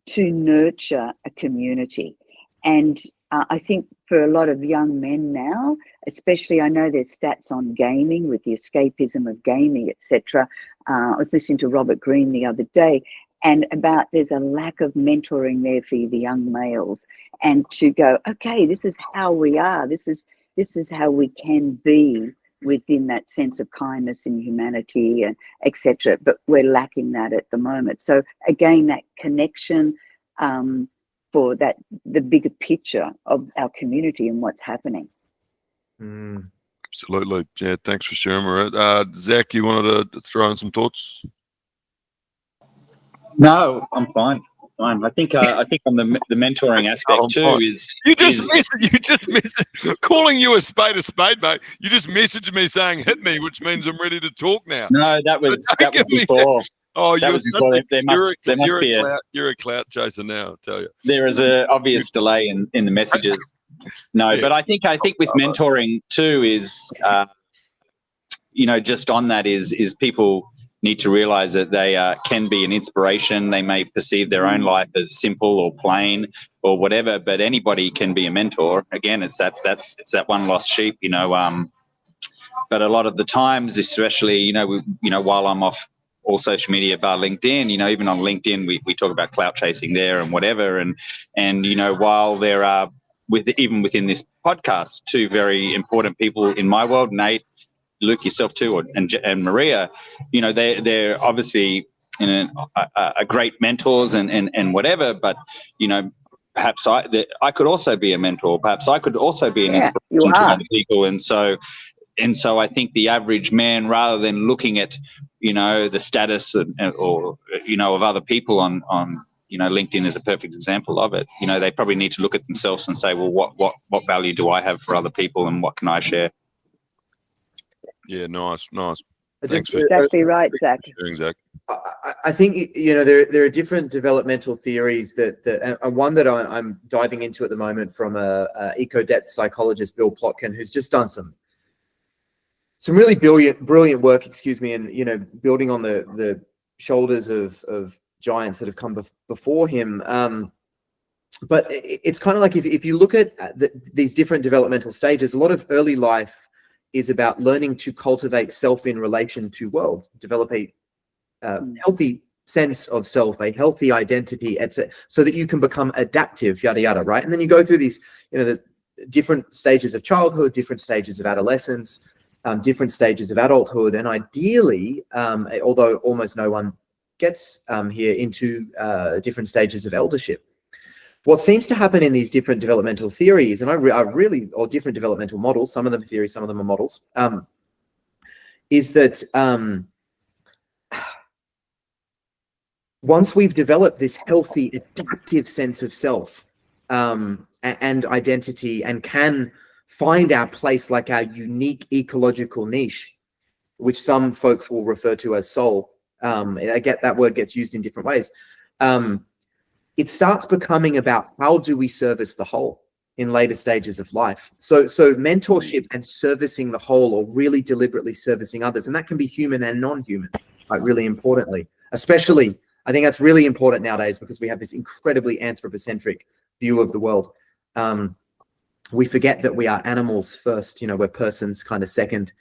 to nurture a community, and I think for a lot of young men now, especially, I know there's stats on gaming with the escapism of gaming, etc. I was listening to Robert Greene the other day, and about there's a lack of mentoring there for the young males, and to go, okay, this is how we are, this is how we can be within that sense of kindness and humanity and etc. But we're lacking that at the moment. So again, that connection for that, the bigger picture of our community and what's happening. Absolutely. Yeah, thanks for sharing, Maria. Zach, you wanted to throw in some thoughts? No, I'm fine. I think on the mentoring aspect too is you just messaged calling you a spade, mate. You just messaged me saying hit me, which means I'm ready to talk now. No, that was before. Oh, that was before. You're a clout chaser now, I tell you. There is a obvious delay in the messages. No, yeah. But I think with mentoring too is just on that is people need to realize that they can be an inspiration. They may perceive their own life as simple or plain or whatever, but anybody can be a mentor. Again, it's that one lost sheep, but a lot of the times, especially, while I'm off all social media bar LinkedIn, even on LinkedIn, we talk about clout chasing there and whatever. And while there are, even within this podcast, two very important people in my world, Nate, Luke, yourself too, and Maria, they're obviously a great mentors and whatever, but perhaps I could also be a mentor. Perhaps I could also be an inspiration to other people. And so I think the average man, rather than looking at the status or of other people on LinkedIn is a perfect example of it. They probably need to look at themselves and say, well, what value do I have for other people, and what can I share? Yeah, nice. Thanks exactly right, Zach. I think there are different developmental theories that and one that I'm diving into at the moment from a eco-depth psychologist, Bill Plotkin, who's just done some really brilliant work, and building on the shoulders of giants that have come before him. But it's kind of like if you look at these different developmental stages, a lot of early life is about learning to cultivate self in relation to world, develop a healthy sense of self, a healthy identity, etc., so that you can become adaptive, yada yada, right? And then you go through these, the different stages of childhood, different stages of adolescence, different stages of adulthood, and ideally, although almost no one gets here, into different stages of eldership. What seems to happen in these different developmental theories, and or different developmental models, some of them are theories, some of them are models, is that once we've developed this healthy, adaptive sense of self and identity, and can find our place, like our unique ecological niche, which some folks will refer to as soul. I get that word gets used in different ways. it starts becoming about how do we service the whole in later stages of life. So mentorship and servicing the whole, or really deliberately servicing others, and that can be human and non-human, like really importantly. Especially, I think that's really important nowadays because we have this incredibly anthropocentric view of the world. We forget that we are animals first, we're persons kind of second.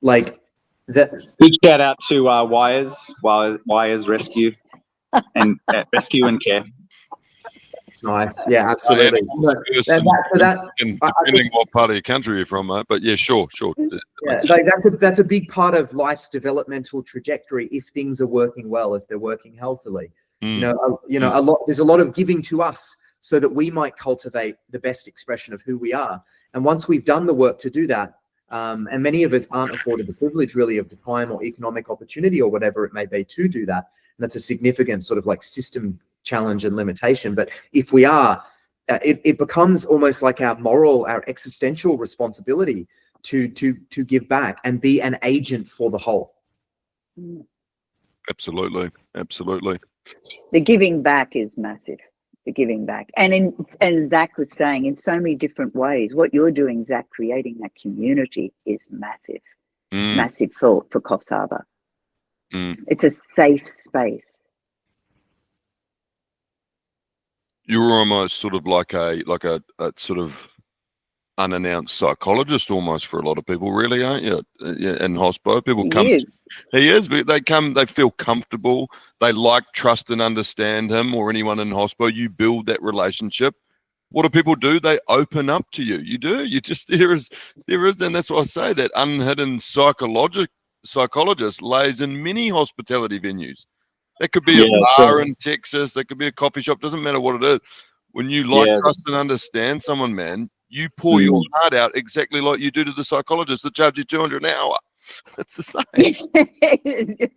Like that. Big shout out to Wires Rescue and Rescue and Care. Nice, yeah, absolutely. Depending what part of your country you're from, mate. But yeah, sure. Yeah, like that's a big part of life's developmental trajectory. If things are working well, if they're working healthily, there's a lot of giving to us so that we might cultivate the best expression of who we are. And once we've done the work to do that, and many of us aren't afforded the privilege really of the time or economic opportunity or whatever it may be to do that, and that's a significant sort of like system challenge and limitation. But if we are, it becomes almost like our existential responsibility to give back and be an agent for the whole. Absolutely. The giving back is massive. The giving back, and Zach was saying, in so many different ways, what you're doing, Zach, creating that community is massive, massive for Coffs Harbour. It's a safe space. You're almost sort of like a sort of unannounced psychologist almost for a lot of people, really, aren't you? In hospital, people come. He is, but they feel comfortable. They like, trust, and understand him or anyone in hospital. You build that relationship. What do people do? They open up to you. You do. You just there is, and that's what I say. That unhidden psychologist lays in many hospitality venues. That could be a bar in Texas. That could be a coffee shop. Doesn't matter what it is. When you trust, and understand someone, man, you pour your heart out exactly like you do to the psychologist that charge you $200 an hour. That's the same.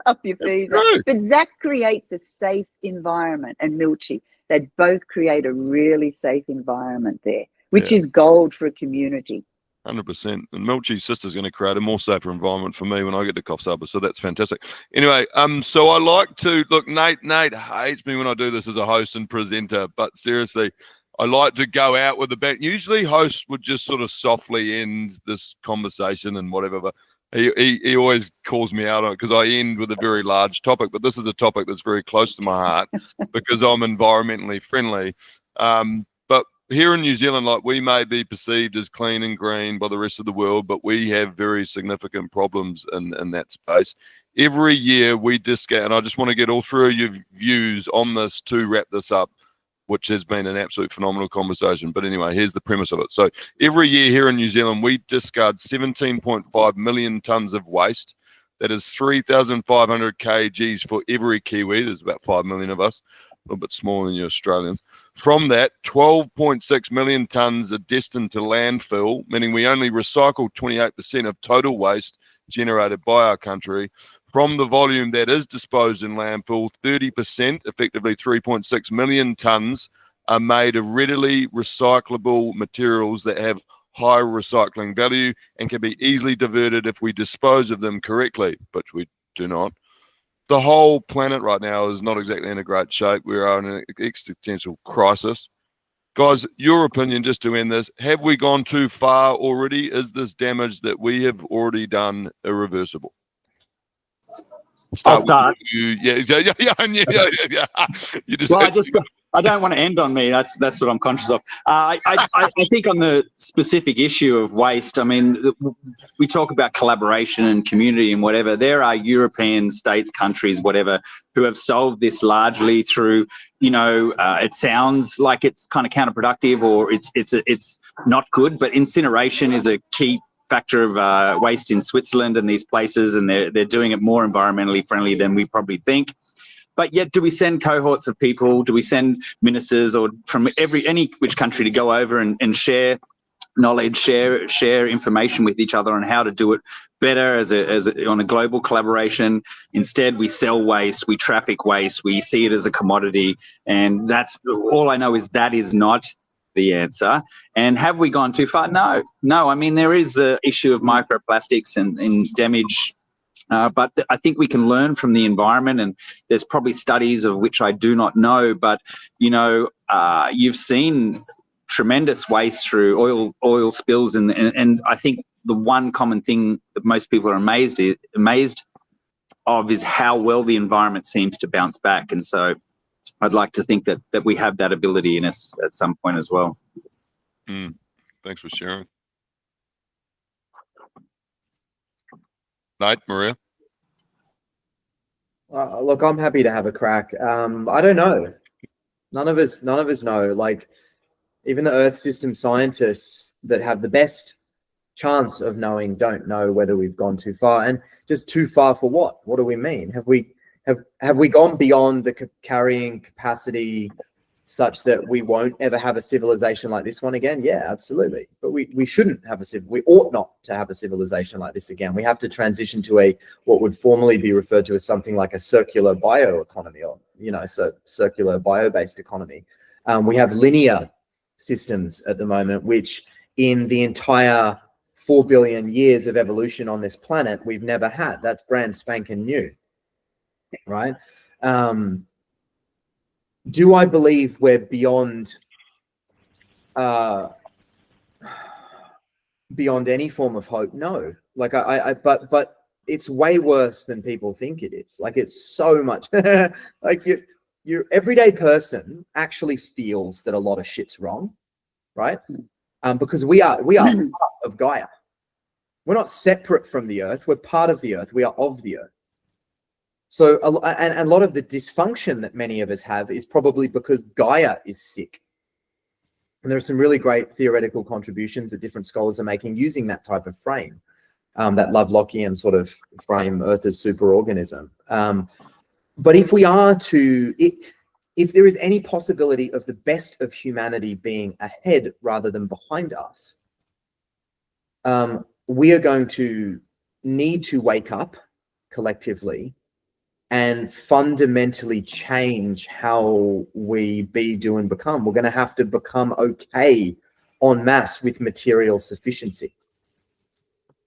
Up your fees. But Zach creates a safe environment, and Milchie, they both create a really safe environment there, which is gold for a community. 100%. And Milchie's sister's going to create a more safer environment for me when I get to Coffs Harbour, so that's fantastic. Anyway, so I like to look. Nate hates me when I do this as a host and presenter, but seriously, I like to go out with the bang. Usually hosts would just sort of softly end this conversation and whatever, but he always calls me out on it because I end with a very large topic. But this is a topic that's very close to my heart because I'm environmentally friendly. But here in New Zealand, like, we may be perceived as clean and green by the rest of the world, but we have very significant problems in that space. Every year we discount, and I just want to get all three of your views on this to wrap this up, which has been an absolute phenomenal conversation. But anyway, here's the premise of it. So every year here in New Zealand, we discard 17.5 million tonnes of waste. That is 3,500 kgs for every Kiwi. There's about 5 million of us, a little bit smaller than you Australians. From that, 12.6 million tonnes are destined to landfill, meaning we only recycle 28% of total waste generated by our country. From the volume that is disposed in landfill, 30%, effectively 3.6 million tonnes, are made of readily recyclable materials that have high recycling value and can be easily diverted if we dispose of them correctly, but we do not. The whole planet right now is not exactly in a great shape. We are in an existential crisis. Guys, your opinion, just to end this, have we gone too far already? Is this damage that we have already done irreversible? I'll start. Yeah. You just, well, I don't want to end on me. That's what I'm conscious of. I think on the specific issue of waste, I mean, we talk about collaboration and community and whatever. There are European states, countries, whatever, who have solved this largely through, it sounds like it's kind of counterproductive or it's not good, but incineration is a key factor of waste in Switzerland and these places, and they're doing it more environmentally friendly than we probably think. But yet, do we send cohorts of people? Do we send ministers or from any which country to go over and share knowledge, share information with each other on how to do it better as on a global collaboration? Instead, we sell waste, we traffic waste, we see it as a commodity, and that's all I know is that is not the answer. And have we gone too far? No. I mean, there is the issue of microplastics and damage But I think we can learn from the environment, and there's probably studies of which I do not know, but, you know, you've seen tremendous waste through oil spills, and I think the one common thing that most people are amazed of is how well the environment seems to bounce back. And so I'd like to think that we have that ability in us at some point as well. Thanks for sharing. Nate, Maria? Look, I'm happy to have a crack. I don't know. None of us know. Like, even the Earth system scientists that have the best chance of knowing don't know whether we've gone too far. And just too far for what? What do we mean? Have we gone beyond the carrying capacity such that we won't ever have a civilization like this one again? Yeah, absolutely. But we shouldn't have we ought not to have a civilization like this again. We have to transition to what would formerly be referred to as something like a circular bioeconomy, or, you know, so circular bio-based economy. We have linear systems at the moment, which in the entire 4 billion years of evolution on this planet, we've never had. That's brand spanking new, right? Do I believe we're beyond any form of hope? No. Like but it's way worse than people think it is. Like, it's so much like your everyday person actually feels that a lot of shit's wrong, right? Because we are part of Gaia. We're not separate from the Earth. We're part of the Earth. We are of the Earth. So, and a lot of the dysfunction that many of us have is probably because Gaia is sick. And there are some really great theoretical contributions that different scholars are making using that type of frame, that Lovelockian sort of frame, Earth as superorganism. But if there is any possibility of the best of humanity being ahead rather than behind us, we are going to need to wake up collectively and fundamentally change how we be, do, and become. We're going to have to become okay en masse with material sufficiency,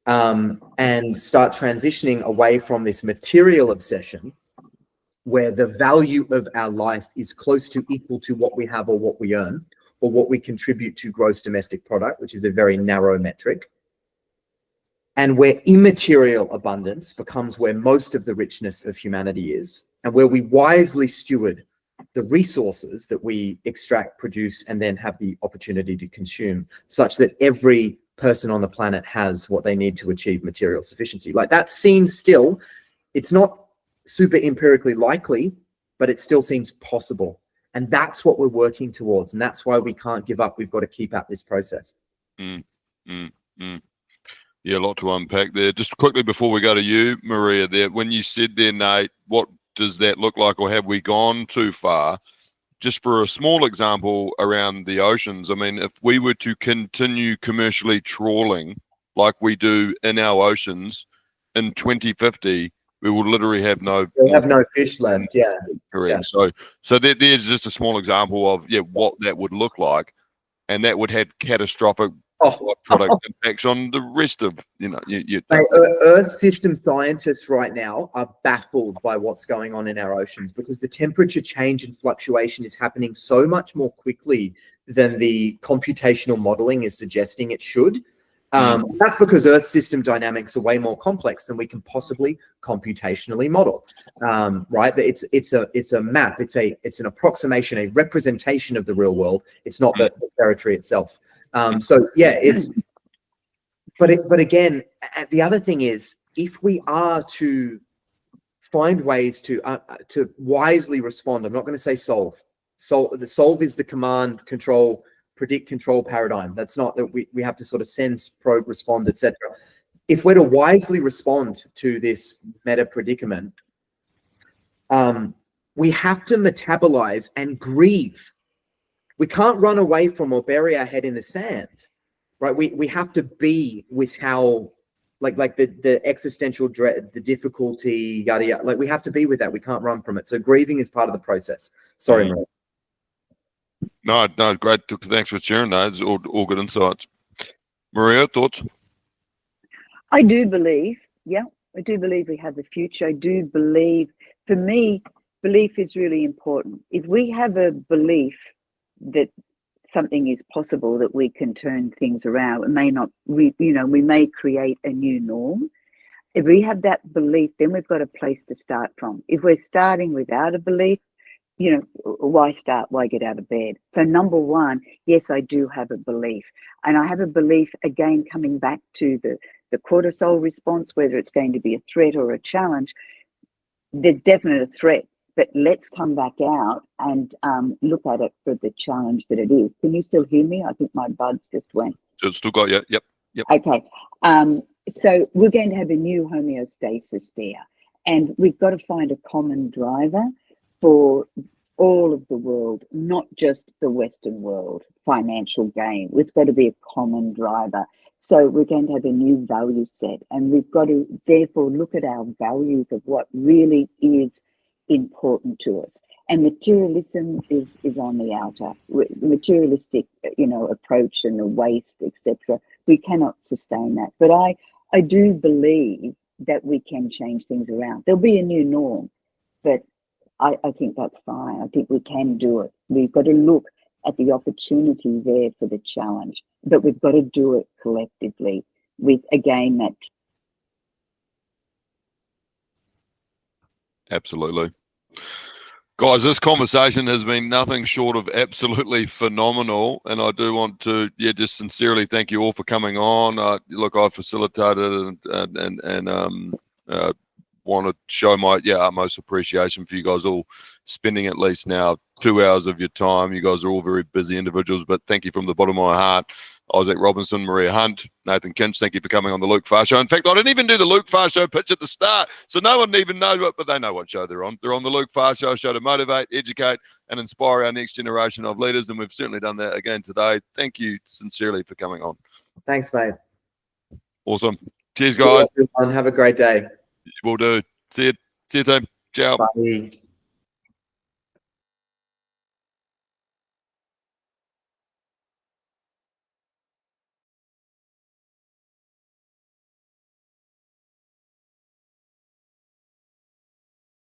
and start transitioning away from this material obsession where the value of our life is close to equal to what we have or what we earn or what we contribute to gross domestic product, which is a very narrow metric. And where immaterial abundance becomes where most of the richness of humanity is, and where we wisely steward the resources that we extract, produce, and then have the opportunity to consume, such that every person on the planet has what they need to achieve material sufficiency. Like, that seems still, it's not super empirically likely, but it still seems possible. And that's what we're working towards. And that's why we can't give up. We've got to keep at this process. Yeah, a lot to unpack there. Just quickly before we go to you, Maria, there, when you said there, Nate, what does that look like, or have we gone too far? Just for a small example around the oceans, I mean, if we were to continue commercially trawling like we do in our oceans in 2050, we will literally have no fish left. Yeah, correct. Yeah. So there's just a small example of what that would look like, and that would have catastrophic product impacts on the rest of Earth system scientists right now are baffled by what's going on in our oceans, because the temperature change and fluctuation is happening so much more quickly than the computational modeling is suggesting it should. That's because Earth system dynamics are way more complex than we can possibly computationally model, right? But it's a map, it's an approximation, a representation of the real world. It's not the territory itself. So yeah, but again, the other thing is, if we are to find ways to wisely respond, I'm not going to say solve. The solve is the command, control, predict, control paradigm. That's not that we have to sort of sense, probe, respond, etc. If we're to wisely respond to this meta predicament, we have to metabolize and grieve. We can't run away from or bury our head in the sand, right? We have to be with how, like the existential dread, the difficulty, yada yada. Like, we have to be with that. We can't run from it. So grieving is part of the process. Sorry, Maria. No, great. Thanks for sharing that. It's all good insights. Maria, thoughts? I do believe, I do believe we have the future. I do believe, for me, belief is really important. If we have a belief that something is possible, that we can turn things around, it may not, we may create a new norm. If we have that belief, then we've got a place to start from. If we're starting without a belief, why start? Why get out of bed? So number one, yes, I do have a belief. And I have a belief, again, coming back to the cortisol response, whether it's going to be a threat or a challenge. There's definitely a threat, but let's come back out and look at it for the challenge that it is. Can you still hear me? I think my buds just went. Still got you. Yep. Okay. So we're going to have a new homeostasis there. And we've got to find a common driver for all of the world, not just the Western world, financial gain. It's got to be a common driver. So we're going to have a new value set, and we've got to therefore look at our values of what really is important to us. And materialism is on the outer. Materialistic, approach and the waste, etc. We cannot sustain that. But I do believe that we can change things around. There'll be a new norm, but I think that's fine. I think we can do it. We've got to look at the opportunity there for the challenge, but we've got to do it collectively with, again, that. Absolutely. Guys, this conversation has been nothing short of absolutely phenomenal, and I do want to, just sincerely thank you all for coming on. Look, I facilitated and want to show my utmost appreciation for you guys all spending at least now 2 hours of your time. You guys are all very busy individuals, but thank you from the bottom of my heart. Isaac Robinson, Maria Hunt, Nathan Kinch, thank you for coming on the Luke Farr Show. In fact, I didn't even do the Luke Farr Show pitch at the start, so no one even knows what, but they know what show they're on. They're on the Luke Farr Show to motivate, educate, and inspire our next generation of leaders, and we've certainly done that again today. Thank you sincerely for coming on. Thanks, mate. Awesome. Cheers, guys. Have a great day. Will do. See you, team. Ciao. Bye.